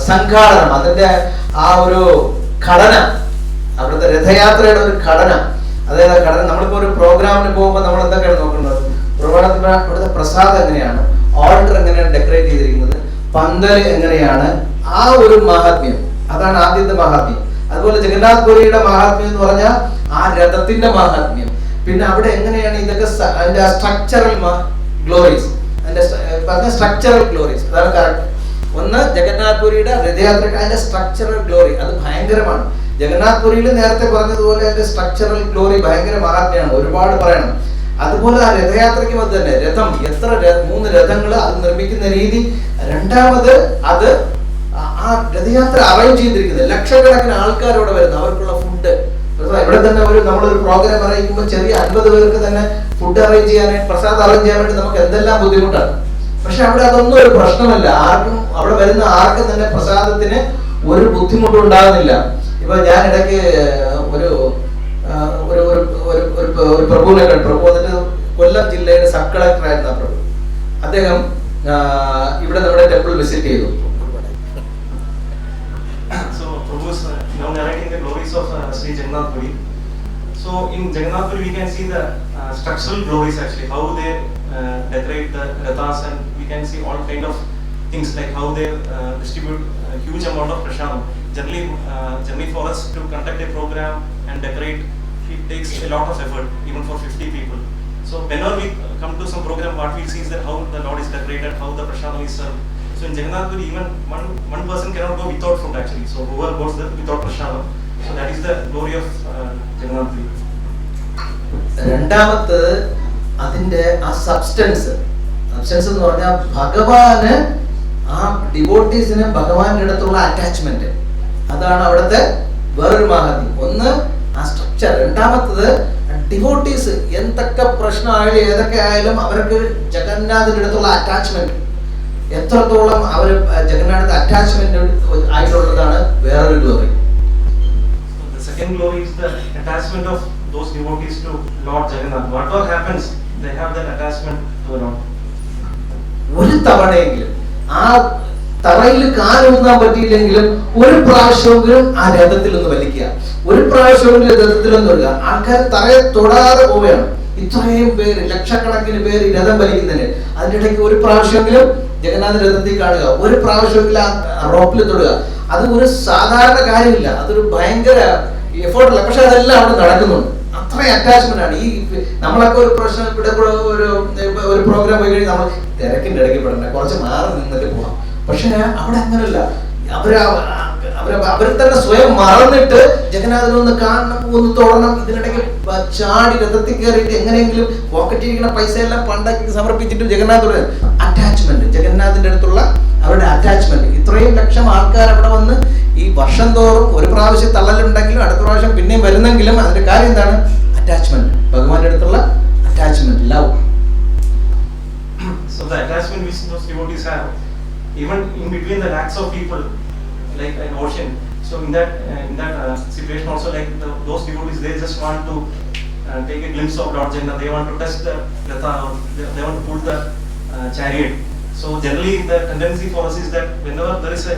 സംഘാടനം, അതിന്റെ ആ ഒരു ഘടന, അവിടുത്തെ രഥയാത്രയുടെ ഒരു ഘടന. അതായത് ആ ഘടന, നമ്മളിപ്പോ ഒരു പ്രോഗ്രാമിന് പോകുമ്പോൾ നമ്മൾ എന്തൊക്കെയാണ് നോക്കുന്നത്? അവിടുത്തെ പ്രസാദം എങ്ങനെയാണ്, ഓൾട്ടർ എങ്ങനെയാണ് ഡെക്കറേറ്റ് ചെയ്തിരിക്കുന്നത്, പന്തൽ എങ്ങനെയാണ്, ആ ഒരു മഹാത്മ്യം, അതാണ് ആദ്യത്തെ മഹാത്മ്യം. അതുപോലെ ജഗന്നാഥ് പുരിയുടെ മഹാത്മ്യം എന്ന് പറഞ്ഞാൽ ആ രഥത്തിന്റെ മഹാത്മ്യം. പിന്നെ അവിടെ എങ്ങനെയാണ് ഇതൊക്കെ അതിന്റെ സ്ട്രക്ചറൽ ഗ്ലോറീസ്, അതിന്റെ സ്ട്രക്ചറൽ ഗ്ലോറീസ്, അതാണ് കറക്റ്റ്. ഒന്ന് ജഗന്നാഥ് പുരിയുടെ രഥയാത്രയ്ക്ക് അതിന്റെ സ്ട്രക്ചറൽ ഗ്ലോറി അത് ഭയങ്കരമാണ്. ജഗന്നാഥ് പുരിയിൽ നേരത്തെ പറഞ്ഞതുപോലെ അതിന്റെ സ്ട്രക്ചറൽ ഗ്ലോറി ഭയങ്കര മഹാത്മ്യമാണ്, ഒരുപാട് പറയണം. അതുപോലെ ആ രഥയാത്രയ്ക്കും അത് തന്നെ, രഥം എത്ര 3 രഥങ്ങൾ അത് നിർമ്മിക്കുന്ന രീതി. രണ്ടാമത് അത് ആ രഥയാത്ര അറേഞ്ച് ചെയ്തിരിക്കുന്നത്, ലക്ഷക്കണക്കിന് ആൾക്കാരോടെ വരുന്നത്, അവർക്കുള്ള ഫുഡ്. ഇവിടെ തന്നെ നമ്മളൊരു പ്രോഗ്രാം അറിയിക്കുമ്പോൾ ചെറിയ 50 പേർക്ക് തന്നെ ഫുഡ് അറേഞ്ച് ചെയ്യാനായിട്ട്, പ്രസാദം അറേഞ്ച് ചെയ്യാൻ വേണ്ടി നമുക്ക് എന്തെല്ലാം ബുദ്ധിമുട്ടാണ്. പക്ഷെ അവിടെ അതൊന്നും ഒരു പ്രശ്നമല്ല. ആർക്കും അവിടെ വരുന്ന ആർക്കും തന്നെ പ്രസാദത്തിന് ഒരു ബുദ്ധിമുട്ടും ഉണ്ടാകുന്നില്ല. ഇപ്പൊ ഞാൻ ഇടയ്ക്ക് ഒരു പ്രഭുവിനെ കണ്ടു. പ്രഭു വന്നിട്ട് കൊല്ലം ജില്ലയുടെ സബ് കളക്ടർ ആയിരുന്ന പ്രഭു. അദ്ദേഹം ഇവിടെ നമ്മുടെ ടെമ്പിൾ വിസിറ്റ് ചെയ്തു. Prabhu is now narrating the glories of Sri Jagannath Puri. So in Jagannath Puri we can see the structural glories actually, how they decorate the rathas, and we can see all kind of things like how they distribute a huge amount of prasadam. Generally for us to conduct a program and decorate, it takes a lot of effort, even for 50 people. So whenever we come to some program, what we see is that how the Lord is decorated, how the prasadam is served. So in Jagannath Puri, even one person cannot go without food actually. So whoever goes there without prasadam, so that is the glory of Jagannath Puri. രണ്ടാമത്തെ അതിന്റെ ആ substance എന്ന് പറഞ്ഞാൽ ഭഗവാന്, ആ ഡിവോട്ടീസിന് ഭഗവാന്റെ അടുത്തുള്ള attachment, അതാണ് അവിടുത്തെ വേറൊരു മഹാത്മ്യം. ഒന്ന് ആ സ്ട്രക്ചർ, രണ്ടാമത്തത് ഡിവോട്ടീസ് എന്തൊക്കെ പ്രശ്നമായാലും ഏതൊക്കെ ആയാലും അവർക്ക് ജഗന്നാഥിന്റെ അടുത്തുള്ള അറ്റാച്ച്മെന്റ്, എത്രത്തോളം അവർ ജഗന്നാഥ അറ്റാച്ച്മെന്റ് ആയിട്ടുള്ളതാണ് വേറൊരു glory. The second glory is the attachment of those devotees to Lord Jagannath. Whatever happens, they have that attachment to the Lord. ഒരു തവണയെങ്കിലും ആ തറയിൽ കാലൂന്നാൻ പറ്റിയില്ലെങ്കിലും ഒരു പ്രാവശ്യമെങ്കിലും ആ രഥത്തിൽ ഒന്ന് വലിക്കുക, ഒരു പ്രാവശ്യമെങ്കിലും രഥത്തിൽ ഒന്ന് വരിക. ആൾക്കാർ തറയെ തൊടാതെ പോവുകയാണ്. ഇത്രയും പേര്, ലക്ഷക്കണക്കിന് പേര് ഈ രഥം വലിക്കുന്നതിന്, അതിൻ്റെ ഇടയ്ക്ക് ഒരു പ്രാവശ്യമെങ്കിലും ജഗന്നാഥ രഥത്തിൽ കാണുക, ഒരു പ്രാവശ്യമെങ്കിലും ആ റോപ്പിൽ തൊടുക. അത് ഒരു സാധാരണ കാര്യമില്ല, അതൊരു ഭയങ്കര എഫേർട്ടല്ല. പക്ഷെ അതെല്ലാം അവിടെ നടക്കുന്നുണ്ട്. അത്രയും അറ്റാച്ച്മെന്റ് ആണ്. ഈ നമ്മളൊക്കെ ഒരു പ്രശ്നം ഇവിടെ ഒരു പ്രോഗ്രാം പോയി കഴിഞ്ഞാൽ നമ്മൾ തിരക്കിന്റെ ഇടയ്ക്ക് പെടണ്ട, കുറച്ച് മാറി നിന്നിട്ട് പോകാം. പക്ഷെ അവിടെ അങ്ങനല്ല. അവർ തന്നെ സ്വയം മറന്നിട്ട് ജഗന്നാഥനെ ഒന്ന് കാണണം, ഒന്ന് തൊടണം. ഇതിനിടയ്ക്ക് ചാടി രഥത്തിൽ കയറിയിട്ട് എങ്ങനെയെങ്കിലും പോക്കറ്റിരിക്കുന്ന പൈസ എല്ലാം പണ്ടാക്കി സമർപ്പിച്ചിട്ട് ജഗന്നാഥോട് അറ്റാച്ച്മെന്റ്, ജഗന്നാഥിന്റെ അടുത്തുള്ള അവരുടെ അറ്റാച്ച്മെന്റ്. ഇത്രയും ലക്ഷം ആൾക്കാർ അവിടെ വന്ന് ഈ വർഷം തോറും ഒരു പ്രാവശ്യം തള്ളലുണ്ടെങ്കിലും അടുത്ത പ്രാവശ്യം പിന്നെയും വരുന്നെങ്കിലും അതിന്റെ കാര്യം എന്താണ്? അറ്റാച്ച്മെന്റ്, ഭഗവാന്റെ അടുത്തുള്ള attachment, love. So the attachment which those devotees have, even in between the lakhs of people, like an ocean. So in that situation also, like those devotees, they just want to take a glimpse of Lord Jagannath. They want to touch the ratha, or they want to pull the chariot. So generally the tendency for us is that whenever there is a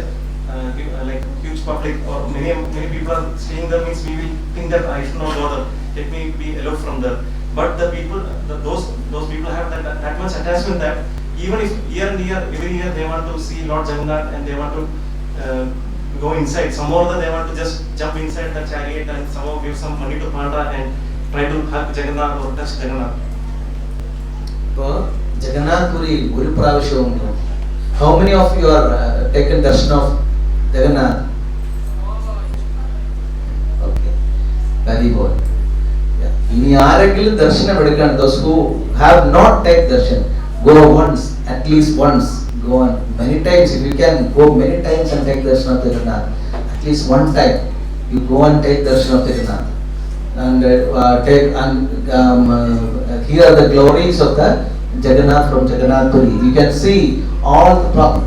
like huge public or many people are staying there, means we will think that I should not go there, let me be aloof from there. But the people, those people have that much attachment that even if every year they want to see Lord Jagannath and they want to go inside, some more than they want to just jump inside the chariot and somehow give some money to Pandra and try to hug Jagannath or touch Jagannath. So Jagannath Puri ഒരു പ്രാവശ്യവും. How many of you are taken darshan of Jagannath? Okay, very good. ഇനി ആരെങ്കിലും ദർശനം എടുക്കാൻ, those who have not take darshan, go once, at least once, go on many times. If you can go many times and take darshan of Jagannath, at least one time you go and take darshan of Jagannath and take and hear the glories of the Jagannath from Jagannath Puri. You can see all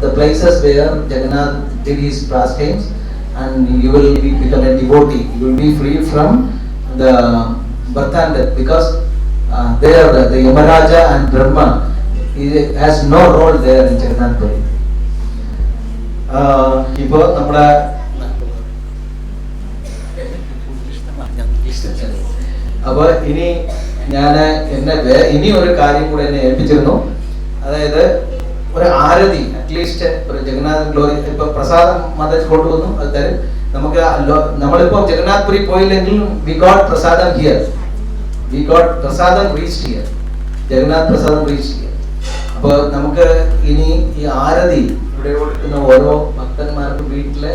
the places where Jagannath did his pastimes, and you will become a devotee. You will be free from the birth and death, because there the Yamaraja and Brahma has no role there in Jagannath Puri. ഇപ്പോൾ നമ്മുടെ അപ്പോൾ ഇനി ഞാൻ ഇനി ഒരു കാര്യം കൂടെ എന്നെ ഏൽപ്പിച്ചിരുന്നു. അതായത് ഒരു ആരതി, അറ്റ്ലീസ്റ്റ് ഒരു ജഗന്നാഥ് ഗ്ലോറി ഇപ്പൊ പ്രസാദം മതം കൊണ്ടുവന്നു. അത് തരും നമുക്ക്. നമ്മളിപ്പോ ജഗന്നാഥ് പുരി പോയില്ലെങ്കിൽ വി ഗോട്ട് പ്രസാദം ഹിയർ, വി ഗോട്ട് പ്രസാദം റീച്ച്ഡ് ഹിയർ, ജഗന്നാഥ് പ്രസാദം റീച്ച്ഡ് ഹിയർ. അപ്പോൾ നമുക്ക് ഇനി ഈ ആരതി ഇവിടെ കൊടുക്കുന്ന ഓരോ ഭക്തന്മാർക്കും വീട്ടിലെ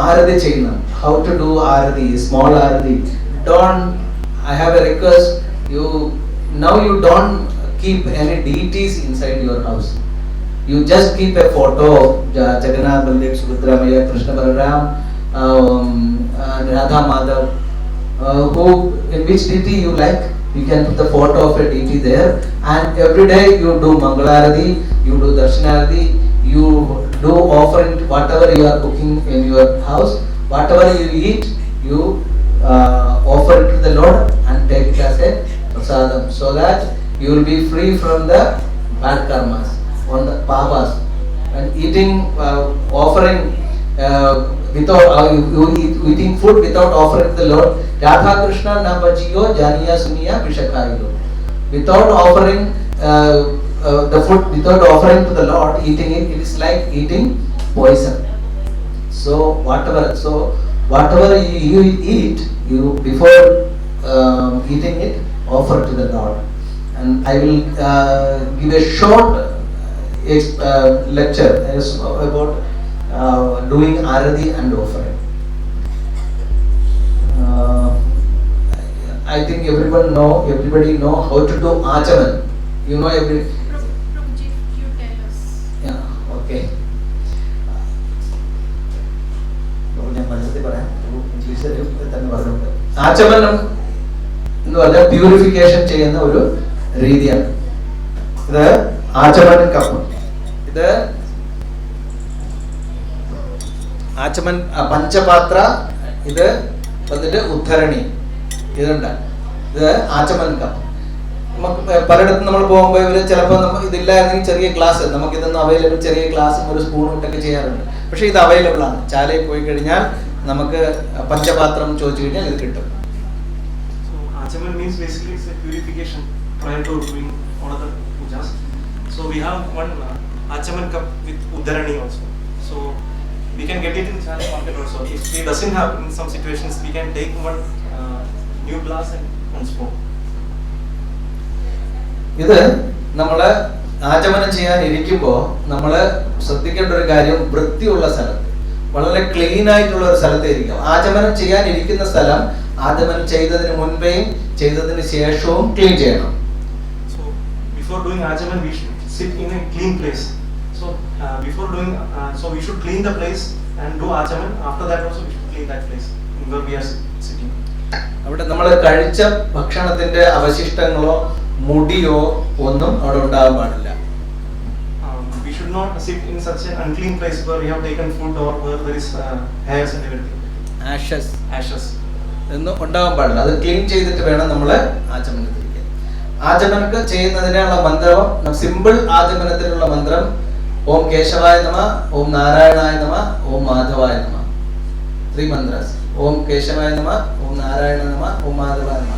ആരതി ചെയ്യണം. How to do aarti, small aarti. Don't, I have a request, you don't keep any deities inside your house. You just keep a photo of Jagannath, Baldev, Subhadra, Maya, Krishna, Balaram, Radha, Madhav, who in which deity you like, you can put the photo of a deity there, and every day you do Mangalarati, you do Darshanarati, you do offering whatever you are cooking in your house, whatever you eat, you offer it to the Lord and take it as a prasadam, so that you will be free from the bad karmas, on the papas. And eating, offering without eating food without offering to the Lord, Radha Krishna na bajiyo janiya suniya vishakayo. Without offering the food, without offering to the Lord, eating it, it is like eating poison. So whatever you eat, you before eating it, offer to the Lord. And I will give a short lecture about doing arati and offering. I think everybody know how to do achaman. You know every. Prabhuji, you tell us. Yeah, okay. ആചമനം എന്ന് പറഞ്ഞാൽ purification ചെയ്യുന്ന ഒരു രീതിയാണ്. ഇത് ആചമൻ cup, ഇത് ആചമൻ പഞ്ചപാത്ര, ഇത് വന്നിട്ട് ഉദ്ധരണി, ഇതുണ്ട്. ഇത് ആചമൻ കപ്പ്. നമുക്ക് പലയിടത്തും നമ്മൾ പോകുമ്പോൾ ഇവർ ചിലപ്പോൾ ഇതില്ലായിരുന്നെങ്കിൽ ചെറിയ ഗ്ലാസ്, നമുക്കിതൊന്നും അവൈലബിൾ, ചെറിയ ഗ്ലാസ്സും ഒരു സ്പൂണും ഇട്ടൊക്കെ ചെയ്യാറുണ്ട്. പക്ഷേ ഇത് അവൈലബിൾ ആണ്. ചാലയിൽ പോയി കഴിഞ്ഞാൽ നമുക്ക് പഞ്ചപാത്രം ചോദിച്ചു കഴിഞ്ഞാൽ ഇത് കിട്ടും. So Achaman means basically it's a purification prior to doing all other pujas. So we have one Achaman cup with Uddarani also. So we can get it in China market also. If it doesn't have, in some situations we can take one new glass and one spoon. ഇത് നമ്മള് ആചമനം ചെയ്യാൻ ഇരിക്കുമ്പോൾ നമ്മൾ ശ്രദ്ധിക്കേണ്ട ഒരു കാര്യം, വൃത്തിയുള്ള സ്ഥലത്ത്, വളരെ ക്ലീൻ ആയിട്ടുള്ള ഒരു സ്ഥലത്ത് ഇരിക്കും. ആചമനം ചെയ്യാൻ ഇരിക്കുന്ന സ്ഥലം ആചമനം ചെയ്തതിന് മുൻപേയും ചെയ്തതിന് ശേഷവും ക്ലീൻ ചെയ്യണം. So before doing Achaman we should sit in a clean place. So before doing, so we should clean the place and do Achaman. After that also we should clean that place where we are sitting. അവിടെ നമ്മൾ കഴിച്ച ഭക്ഷണത്തിന്റെ അവശിഷ്ടങ്ങളോ മുടിയോ ഒന്നും അവിടെ ഉണ്ടാകാൻ പാടില്ല. We should not sit in such an unclean place where we have taken food or where there is hairs and everything. Ashes ഒന്നും ഉണ്ടാകാൻ പാടില്ല. അത് ക്ലീൻ ചെയ്തിട്ട് വേണം നമ്മൾ ആചമനത്തിരിക്കാൻ. ആചമനക്ക് ചെയ്യുന്നതിനുള്ള മന്ത്രം, സിമ്പിൾ ആചമനത്തിനുള്ള മന്ത്രം, ഓം കേശവായ നമ, ഓം നാരായണായ നമ, ഓം മാധവായ നമ. 3 mantras. Om Keshavaya Nama, Om Narayana Nama, Om Madhavaya Nama.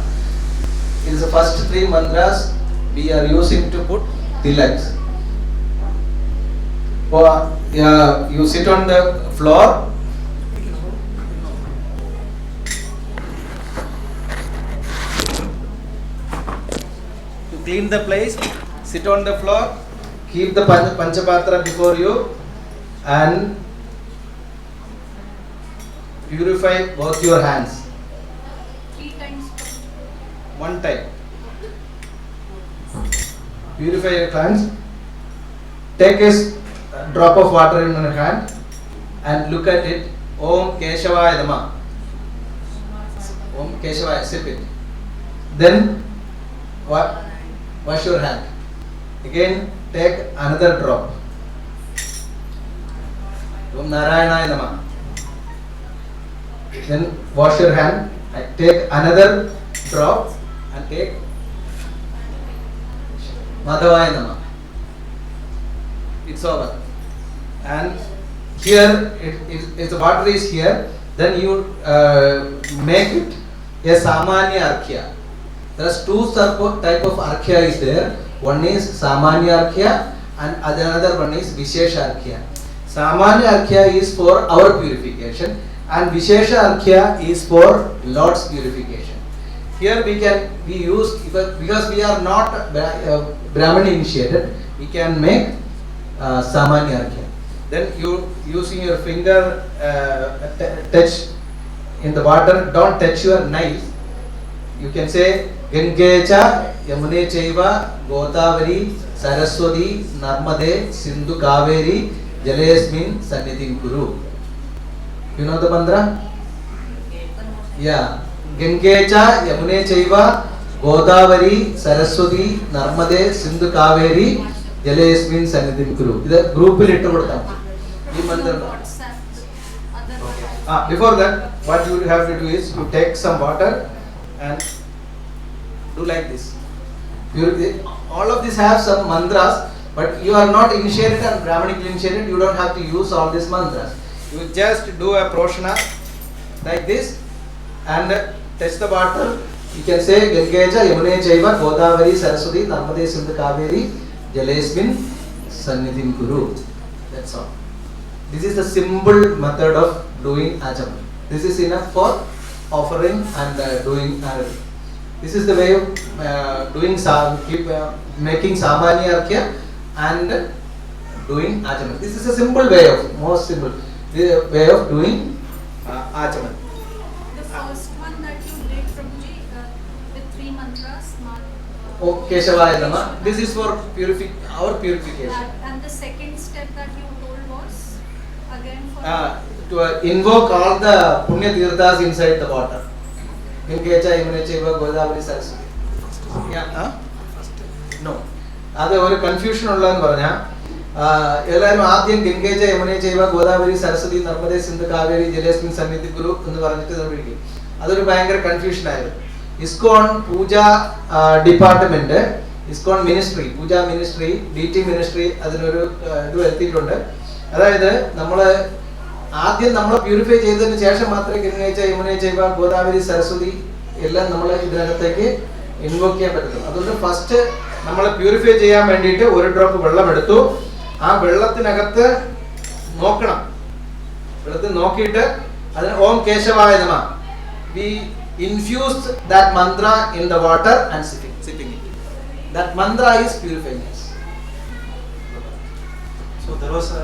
It is the first 3 mantras we are using to put tilaks. You sit on the floor. To clean the place, sit on the floor, keep the Panchapatra before you and purify both your hands. 3 times. 1 time. Purify your hands. Take a drop of water in your hand and look at it. Om Keshavaya Nama. Om Keshavaya, sip it. Then wash your hand. Again take another drop. Om Narayana Nama. Then wash your hand I take another drop and take Madhavaya Nama. It's over. And here, if the water is here, then you make it a Samanya Arkhya. There are two type of Arkhya is there. One is Samanya Arkhya and another one is Vishesha Arkhya. Samanya Arkhya is for our purification and Vishesha Arkhya is for Lord's purification. Here we use, because we are not Brahmana initiated, we can make Samanya Arkhya. Then you using your finger touch in the water, don't touch your knife. You can say Gangecha Yamune Chaiva Godavari Saraswati Narmade Sindhu Kaveri Jalesmin Sannidhim Kuru. You know the mantra? Yeah. Gangecha Yamune Chaiva Godavari Saraswati Narmade Sindhu Kaveri Jalesmin Sannidhim Kuru. ഇത് ഗ്രൂപ്പിൽ ഇട്ട് കൊടുത്താൽ ഈ മന്ത്രം. Before that, what you have to do is you take some water and do like this. All of these have some mantras, but you are not initiated and Brahmanically initiated. You don't have to use all these mantras. You just do a proshna like this and touch the water. You can say Gangecha Yamune Chaiva Godavari Saraswati Narmade Sindhu Kaveri Jalesmin Sannidhim Kuru. That's all. This is the simple method of doing Achaman. This is enough for offering and doing. This is the way of doing making Samanya Arkhya and doing Achaman. This is a simple way of, most simple way of doing Achaman. The first one that you did, Prabhuji, with 3 mantras, Oh, Keshavaya Nama. This is for our purification. and the second step that you told was again for To invoke all the Punya Tirthas inside the water. Gangecha Yamune Chaiva Godavari Saraswati. Yeah, no. അത് ഒരു confusion ഉള്ളതെന്ന് പറഞ്ഞാൽ എല്ലാവരും ആദ്യം ഗംഗേജ യമുന ചൈവ ഗോദാവരി സരസ്വതി നർമ്മദേ സിന്ധു കാവേരി ജലേസ്മിൻ സന്നിധി ഗുരു എന്ന് പറഞ്ഞിട്ട് വിളിക്കും. അതൊരു ഭയങ്കര കൺഫ്യൂഷൻ ആയിരുന്നു. ഇസ്കോൺ പൂജ ഡിപ്പാർട്ട്മെന്റ്, ഇസ്കോൺ മിനിസ്ട്രി, പൂജ മിനിസ്ട്രി, DT മിനിസ്ട്രി അതിനൊരു ഇത് വരുത്തിയിട്ടുണ്ട്. അതായത് ആദ്യം നമ്മളെ പ്യൂരിഫൈ ചെയ്തതിന് ശേഷം മാത്രമേ ഗംഗേച്ച യമുന ചൈവ ഗോദാവരി സരസ്വതി എല്ലാം നമ്മൾ ഇതിനകത്തേക്ക് ഇൻവോക്ക് ചെയ്യാൻ പറ്റുള്ളൂ. അതുകൊണ്ട് ഫസ്റ്റ് നമ്മളെ പ്യൂരിഫൈ ചെയ്യാൻ വേണ്ടിയിട്ട് ഒരു ഡ്രോപ്പ് വെള്ളം എടുത്തു. ആ വെള്ളത്തിനകത്ത് നോക്കണം. വെള്ളത്തിൽ നോക്കിയിട്ട് അതിന് ഓം കേശവായ നമഃ. We infused that mantra in the water and sipping it. That mantra is purifying us. So there was a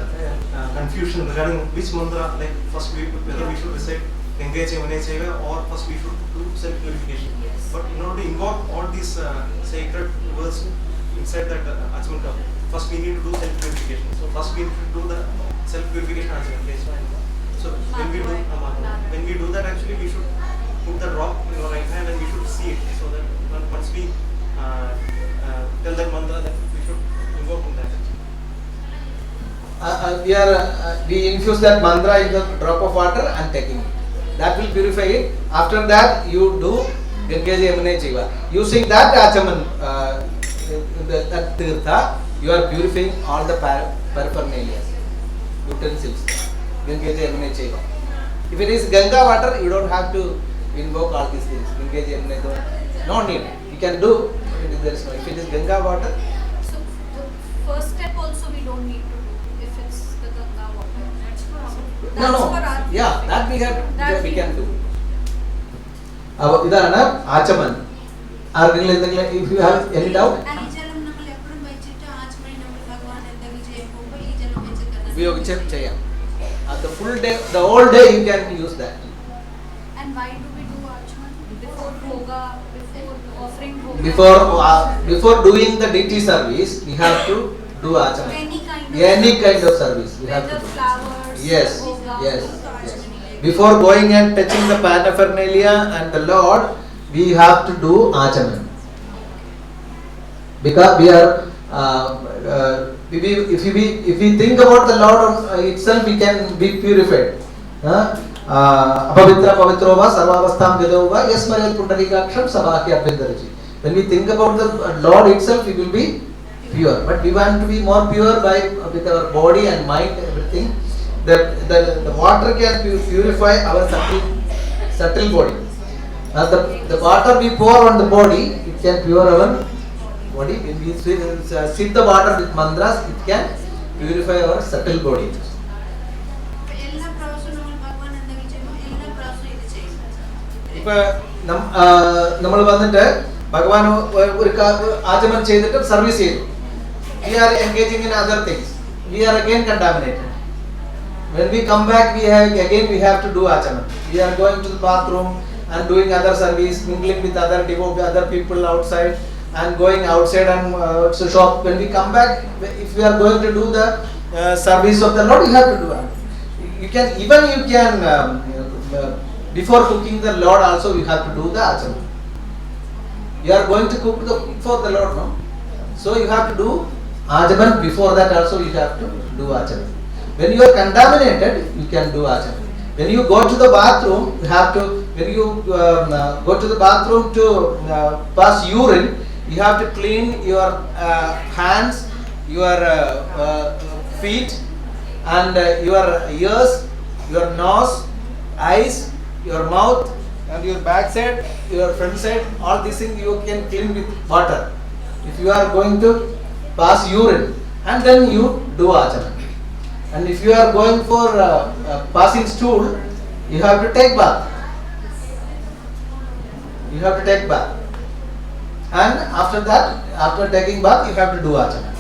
confusion regarding which mantra, like first whether we should recite Gangecha Yamune Chaiva or first we should do self purification. Yes. But in order to invoke all these sacred words inside that Achaman cup, first we need to do self purification. So first we need to do the self purification Achaman. So when we do that, actually we should put the drop in our right hand and we should see it, so that once we tell that mantra, then we should invoke in that. We infuse that mantra in the drop of water and taking it. That will purify it. After that, you do Gangeja Yamune Chaiva. Using that Achaman, that Tirtha, you are purifying all the paraphernalia, utensils. Gangeja Yamune Chaiva. If it is Ganga water, you don't have to invoke all these things. Gangeja Yamune Chaiva. No need. You can do. There is no. If it is Ganga water. So the first step also we don't need to do if it's the Ganga water. That's for our. No. Yeah, that we can do. ഇതാണ് ആചമൻ. ആർക്കെങ്കിലും എന്തെങ്കിലും, if you have any doubt, ഉപയോഗിച്ച് ചെയ്യാം. The full day, the whole day you can use that. And why do we do Achaman? Before Bhoga, before offering Bhoga? Before doing the DT service, we have to do Achaman. Any kind of service we have to do. Flowers, Yes. Bhoga, Before going and touching the paraphernalia and the Lord, we have to do Achaman. Because we are, if we think about the Lord itself, we can be purified. Apavitra pavitro va sarvavastham gado va yasmaret pundarikaksham sabhaki abhyantarachi. When we think about the Lord itself, we will be pure. But we want to be more pure with our body and mind, everything. The water can purify our subtle body. The water we pour on the body, it can pure our body. When we sip the water with mantras, it can purify our subtle body. എല്ലാ പ്രാവശ്യവും നമ്മൾ ഭഗവാൻ എന്തെങ്കിലും ചെയ്യുമ്പോൾ എല്ലാ പ്രാവശ്യവും ഇത് ചെയ്യും. ഇപ്പൊ നമ്മൾ വന്നിട്ട് ഭഗവാൻ ഒരു ആചമനം ചെയ്തിട്ട് സർവീസ് ചെയ്തു. We are engaging in other things. We are again contaminated. When we come back, we have to do achaman. We are going to the bathroom and doing other service, mingling with other people outside, and going outside and to shop. When we come back, if we are going to do the service of the Lord, you have to do it. You can before cooking the Lord also you have to do the achaman. You are going to cook for the Lord, no? So you have to do achaman. Before that also you have to do achaman. When you are contaminated, you can do achaman. When you go to the bathroom, you have to. When you go to the bathroom to pass urine, you have to clean your hands, your feet, and your ears, your nose, eyes, your mouth, and your back side, your front side. All these things you can clean with water. If you are going to pass urine, and then you do achaman. And if you are going for passing stool, you have to take bath. You have to take bath. And after that, after taking bath, you have to do achaman.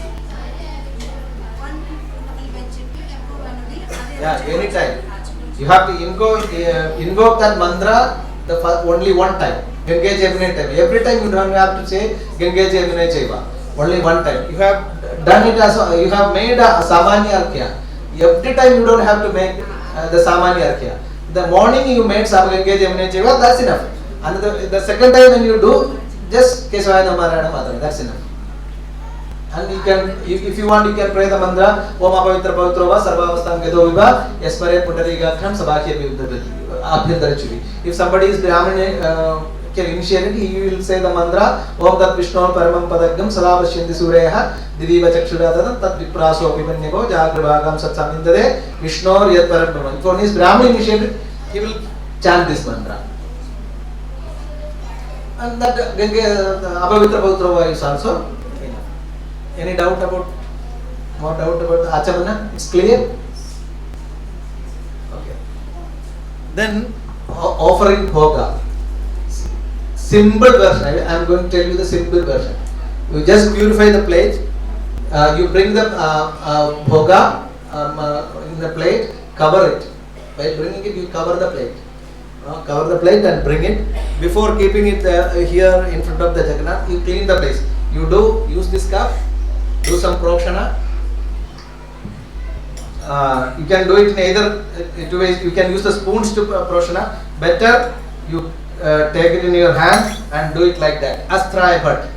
Yeah, anytime. You have to invoke that mantra only one time. Gange Jamune time. Every time you don't have to say Gange Jamune Chaiva. Only one time. You have done it as you have made a Samanya Arkya. Every time you don't have to make the Samanya Arkya. The morning you made Gange Jamune Chaiva, that's enough. And the second time when you do, just Kesavaya Namarayana Madhava, that's enough. And you can, if you want, you can pray the mantra Om Apavitra Pavitro Va Sarvavastham Gado Viva Yasmaret Pundarikaksham Sabhaki Abhyantarachi. If somebody is Brahmin, can initiate it, he will say the mantra Om Tat Vishnu Paramam Padagam Salavashyanti Sureha Diviva Chakshuradatam Tat Vipraso Pipanyako Jagrabhagam Satsamindade Vishnu Yat Param Brahman. If one is Brahmin initiated, he will chant this mantra. And that Apavitra Pavitro Va is also. Any doubt about the achamana? It's clear? Okay. Then offering bhoga. Simple version. I am going to tell you the simple version. You just purify the plate. You bring the bhoga in the plate. Cover it. By bringing it, you cover the plate. Cover the plate and bring it. Before keeping it here in front of the Jagannath, you clean the place. You use this cup. Do some prokshana. You can do it in either two ways. You can use the spoons to prokshana. Better you take it in your hand and do it like that. Astraya bhat.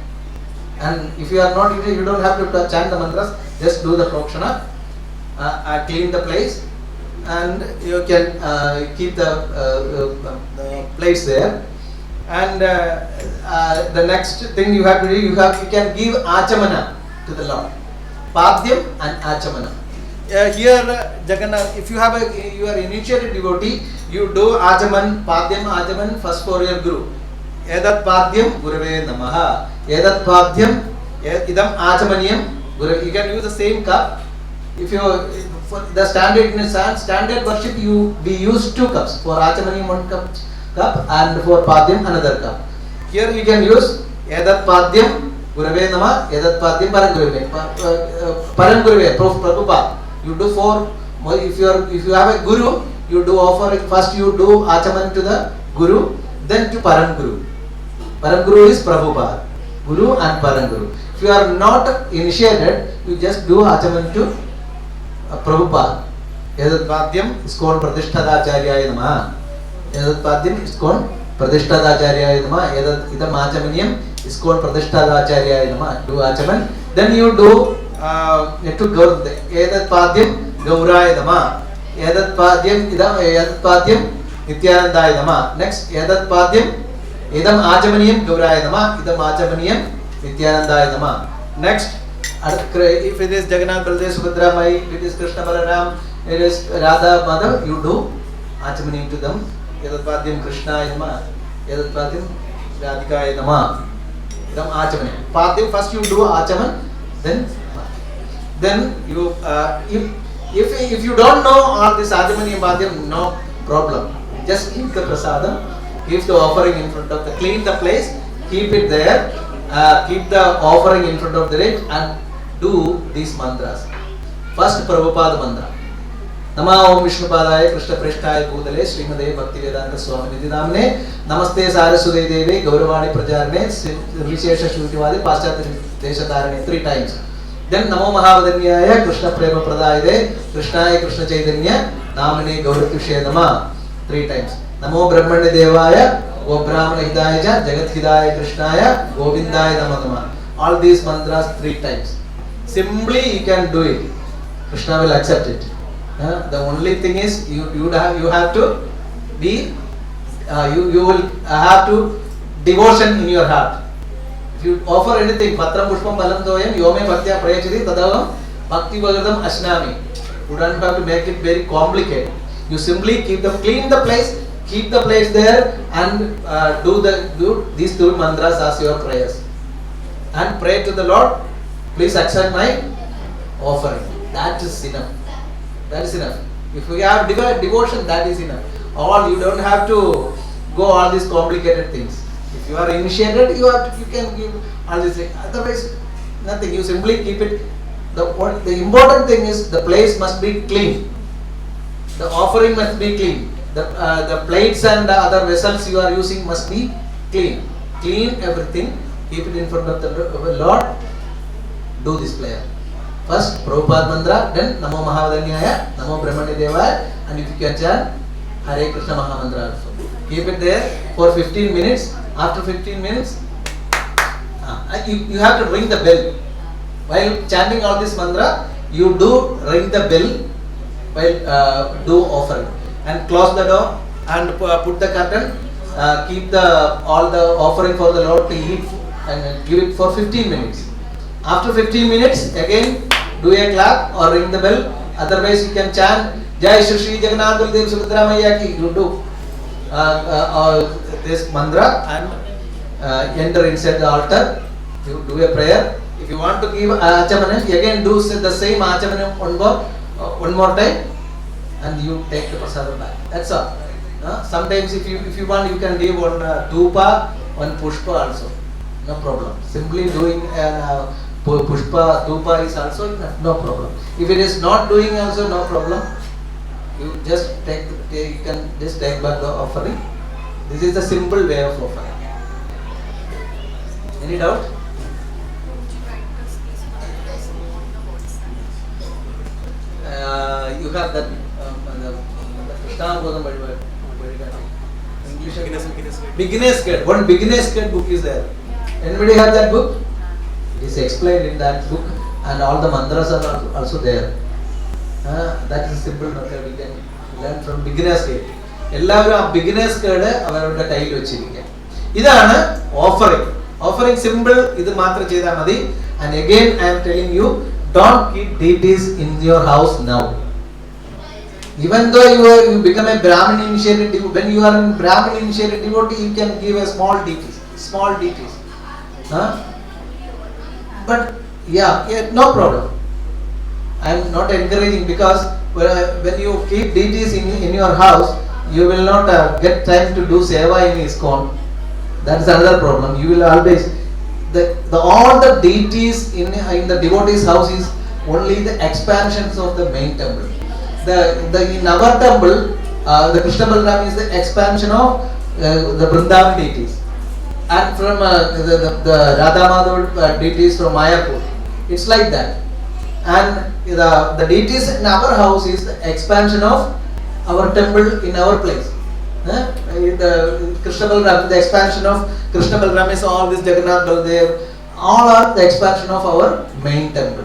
And if you are not, you don't have to chant the mantras. Just do the prokshana. Clean the place, and you can keep the plates there. And the next thing you have to do, you can give achamana to the Lord. Padhyam and achamana. Here Jagannath, if you are initiated devotee, you do achaman, achaman first for your guru. Edat padhyam gurave namaha. Edat padhyam idam achamaniyam gurave. You can use the same cup. If you for the standard worship, we use 2 cups. For achamaniyam 1 cup, and for padhyam another cup. Here you can use edat padhyam Gurave Nama, Edat Padyam Param Gurave. Param Gurave, Prabhupada. You do if you have a guru, you do offer. First you do achaman to the guru, then to Param Guru. Param Guru is Prabhupada, Guru and Param Guru. If you are not initiated, you just do achaman to Prabhupada. Edat Padyam Iskon Pradishtadacharya Nama. Edat Padyam Iskon Pradishtadacharya Nama. Edat Idam Achamaniyam Iskon Pradishtadacharya Nama. Do achaman. Then you do to Edat Padyam Gauraya Nama. Edat Padyam Nityanandaya Nama. Next, Edat Padyam Idam Ajamaniyam Gauraya Nama. Idam Ajamaniyam Nityanandaya Nama. Next, if it is Jagannath Baladev Subhadra Mai, if it is Krishna Balaram, it is Radha Mother, you do Ajamaniyam to them. Edat Padyam Krishna Nama. Edat Padyam Radhikaya Nama. Idam Ajamaniyam. Padyam, first you do Ajaman, then you if you don't know all this Ajamaniyam Padyam, no problem. Just keep the prasadam, keep the offering in front of clean the place, keep it there, keep the offering in front of the it and do these mantras. First Prabhupada mantra. Nama Om Vishnupadaya Krishna Preshthaya Bhutale Srimade Bhaktivedanta Swami Nidhi Namne Namaste Saraswati Devi Gauravani Prajarne Vishesha Shrutivadi Paschatya Deshatarane 3 times. Then Namo Mahavadanyaya Krishna Prema Pradayade Krishnaya Krishna Chaitanya Namane Gauratushe Nama 3 times. Namo Brahmane Devaya Go Brahmana Hidaya Jagat Hidaya Krishnaya Govindaya Nama. All these mantras 3 times. Simply you can do it. Krishna will accept it. The only thing is you have to be you will have to devotion in your heart. If you offer anything, Patram Pushpam Balam Doyam Yome Bhaktya Prayachiti Tadavam Bhakti Bhagatam Ashnami. You don't have to make it very complicated. You simply clean the place, keep the place there and do these 2 mantras as your prayers. And pray to the Lord, please accept my offering. That is enough. That is enough. If you have devotion, that is enough. You don't have to go all these complicated things. If you are initiated, you can give all these things. Otherwise, nothing. You simply keep it. The important thing is the place must be clean. The offering must be clean. The plates and the other vessels you are using must be clean. Clean everything. Keep it in front of the Lord. Do this prayer. First Prabhupada mantra, then Namo Mahavadanyaya, Namo Brahmane Devaya, and if you can chant Hare Krishna Mahamantra also. Keep it there for 15 minutes. After 15 minutes, you have to ring the bell. While chanting all this mantra, you do ring the bell while do offering. And close the door and put the curtain. Keep all the offering for the Lord to eat and give it for 15 minutes. After 15 minutes, again do a clap or ring the bell. Otherwise, you can chant Jai Shri Jagannath Baladev Subhadra Maiya Ki. You do this mantra and enter inside the altar. You do a prayer. If you want to give Achamanam, again do the same Achamanam one more time and you take the prasadam back. That's all. Sometimes if you want, you can give one Dhupa, one Pushpa also. No problem. Simply doing Pushpa, Dhupa is also no problem. If it is not doing also no problem. You just you can just take back the offering. This is the simple way of offering. Any doubt? You have that Krishna Bodham English Beginner's Guide. One Beginner's Guide book is there. Anybody have that book? It is explained in that book and all the mantras are also there. That is a simple method we can learn from Beginner's Guide. എല്ലാവരും ആ Beginner's Guide അവരുടെ കയ്യിൽ വെച്ചിരിക്കുക. ഇതാണ് offering simple. ഇത് മാത്രം ചെയ്താൽ മതി. And again I am telling you, don't keep deities in your house now. Even though you become a Brahmin initiated, when you are in Brahmin initiated devotee, you can give a small deities. But no problem. I am not encouraging, because when you keep deities in your house, you will not get time to do seva in ISKCON. That is another problem. You will always all the deities in the devotee's house is only the expansions of the main temple. In our temple, the Krishna Balaram is the expansion of the Vrindavan deities, and from the Radha Madhava deities from Mayapur. It's like that. And the deities in our house is the expansion of our temple in our place. The Krishna Balaram, the expansion of Krishna Balaram is all this Jagannath Baladev. All are the expansion of our main temple.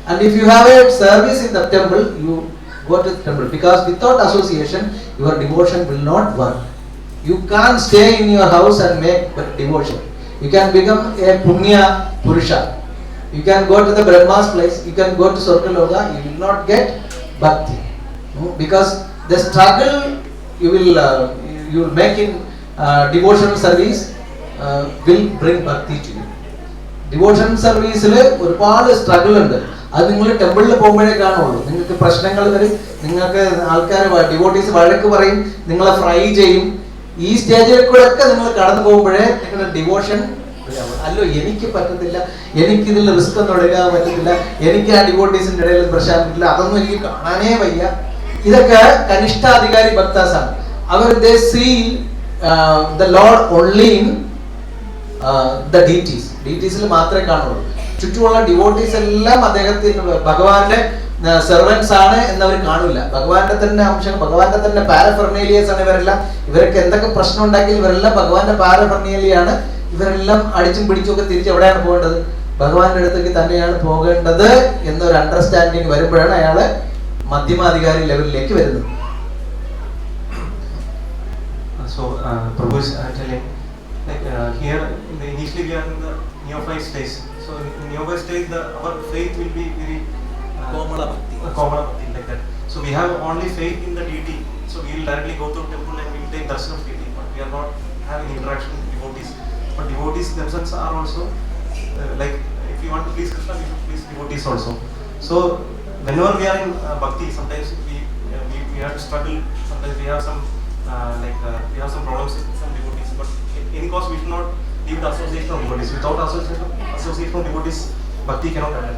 And if you have a service in the temple, you go to the temple, because without association your devotion will not work. You can't stay in your house and make devotion. You can become a punya purusha. You can go to the Brahma's place, you can go to Swargaloka, you will not get bhakti. Because the struggle you will make in devotional service will bring bhakti to you. Devotional service ഒരുപാട് struggle ഉണ്ട്. അത് നിങ്ങൾ ടെമ്പിളിൽ പോകുമ്പോഴേ കാണുള്ളൂ. നിങ്ങൾക്ക് പ്രശ്നങ്ങൾ വരും, നിങ്ങൾക്ക് ആൾക്കാർ ഡിവോട്ടീസ് വഴക്ക് പറയും, നിങ്ങളെ ഫ്രൈ ചെയ്യും. ഈ സ്റ്റേജിൽ കൂടെ ഒക്കെ നിങ്ങൾ കടന്നു പോകുമ്പോഴേ നിങ്ങളുടെ ഡിവോഷൻ അല്ലോ എനിക്ക് പറ്റത്തില്ല, എനിക്കിതിൽ റിസ്ക് ഒന്നും എടുക്കാൻ പറ്റത്തില്ല, എനിക്ക് ആ ഡിവോട്ടീസിന്റെ ഇടയിൽ പ്രശ്നം പറ്റില്ല, അതൊന്നും എനിക്ക് കാണാനേ വയ്യ. ഇതൊക്കെ കനിഷ്ഠാധികാരി ഭക്താസാണ്. അവർ they see the Lord only in the ഡീറ്റീസിൽ മാത്രമേ കാണുള്ളൂ. ചുറ്റുമുള്ള ഡിവോട്ടീസ് എല്ലാം അദ്ദേഹത്തിന് ഭഗവാന്റെ സെർവൻസ് ആണ് എന്നവർ കാണില്ല. ഭഗവാന്റെ തന്നെ അംശം, ഭഗവാന്റെ തന്നെ പാരഫെർണേലിയസ് ആണ് ഇവരെല്ലാം. ഇവരൊക്കെ എന്തൊക്കെ പ്രശ്നം ഉണ്ടാക്കി ഇവരെല്ലാം ഭഗവാന്റെ പാരഫെർണേലിയാണ്. ഇവരെല്ലാം അടിച്ചും പിടിച്ചും ഒക്കെ തിരിച്ച് എവിടെയാണ് പോകേണ്ടത്? ഭഗവാന്റെ അടുത്തേക്ക് തന്നെയാണ് പോകേണ്ടത് എന്നൊരു അണ്ടർസ്റ്റാൻഡിങ് വരുമ്പോഴാണ് അയാള് മധ്യമാധികാരി ലെവലിലേക്ക് വരുന്നത്. So Prabhu is telling here initially we are in the neophyte stage. So in neophyte stage our faith will be very Komala bhakti like that. So we have only faith in the deity. So we will directly go to temple and we will take darshan of deity, but we are not having interaction with devotees. But devotees themselves are also like if you want to please Krishna, we should please devotees also. So whenever we are in bhakti, sometimes we have to struggle. Sometimes we have some we have some problems with some devotees. But in any cost, we should not leave the association of devotees. Without association of devotees, bhakti cannot happen.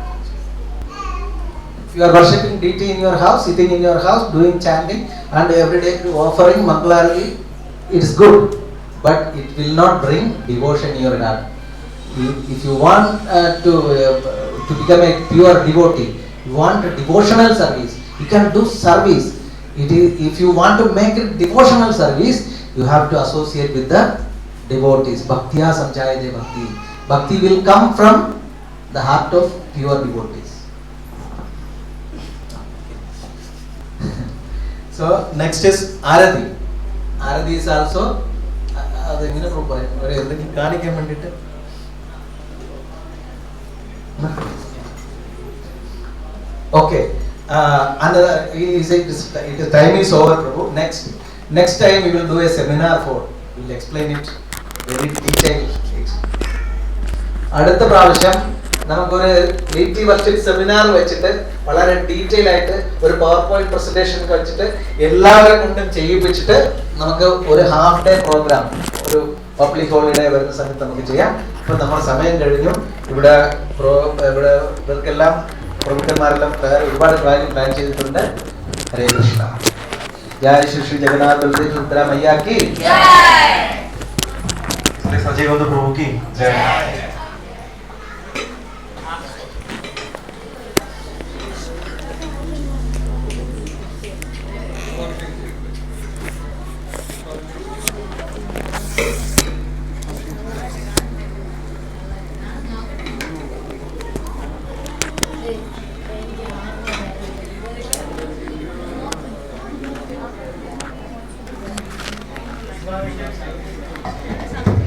If you are worshipping deity in your house, sitting in your house, doing chanting and every day offering Mangalarati, it is good, but it will not bring devotion in your heart. If you want to become a pure devotee, you want a devotional service, you can do service. If you want to make a devotional service, you have to associate with the devotees. Bhaktiya samjayate bhakti. Bhakti will come from the heart of pure devotees. So next is Arati. Arati is also അത് എങ്ങനെ പറയാം, എന്തെങ്കിലും കാണിക്കാൻ വേണ്ടിയിട്ട്. Okay. Another time is over, Prabhu. Next time we will do a seminar we will explain it very detailed. അടുത്ത പ്രാവശ്യം നമുക്കൊരു 80 വർഷം സെമിനാർ വെച്ചിട്ട് വളരെ ഡീറ്റെയിൽ ആയിട്ട് ഒരു പവർ പോയിന്റ് പ്രസന്റേഷൻ വെച്ചിട്ട് എല്ലാവരെ കൊണ്ടും ചെയ്യിപ്പിച്ചിട്ട് നമുക്ക് ഒരു ഹാഫ് ഡേ പ്രോഗ്രാം, ഒരു പബ്ലിക് ഹോളിഡേ വരുന്ന സമയത്ത് നമുക്ക് ചെയ്യാം. ഇപ്പൊ നമ്മുടെ സമയം കഴിഞ്ഞു. ഇവിടെ ഇവർക്കെല്ലാം പ്രമുഖന്മാരെല്ലാം വേറെ ഒരുപാട് കാര്യം പ്ലാൻ ചെയ്തിട്ടുണ്ട്. ഹരേ കൃഷ്ണ. ജയ ശ്രീ ശ്രീ ജഗന്നാഥ ബലദേവ് സുഭദ്രാ മയ്യ की जय सजीवंत प्रभु की जय. Thank you.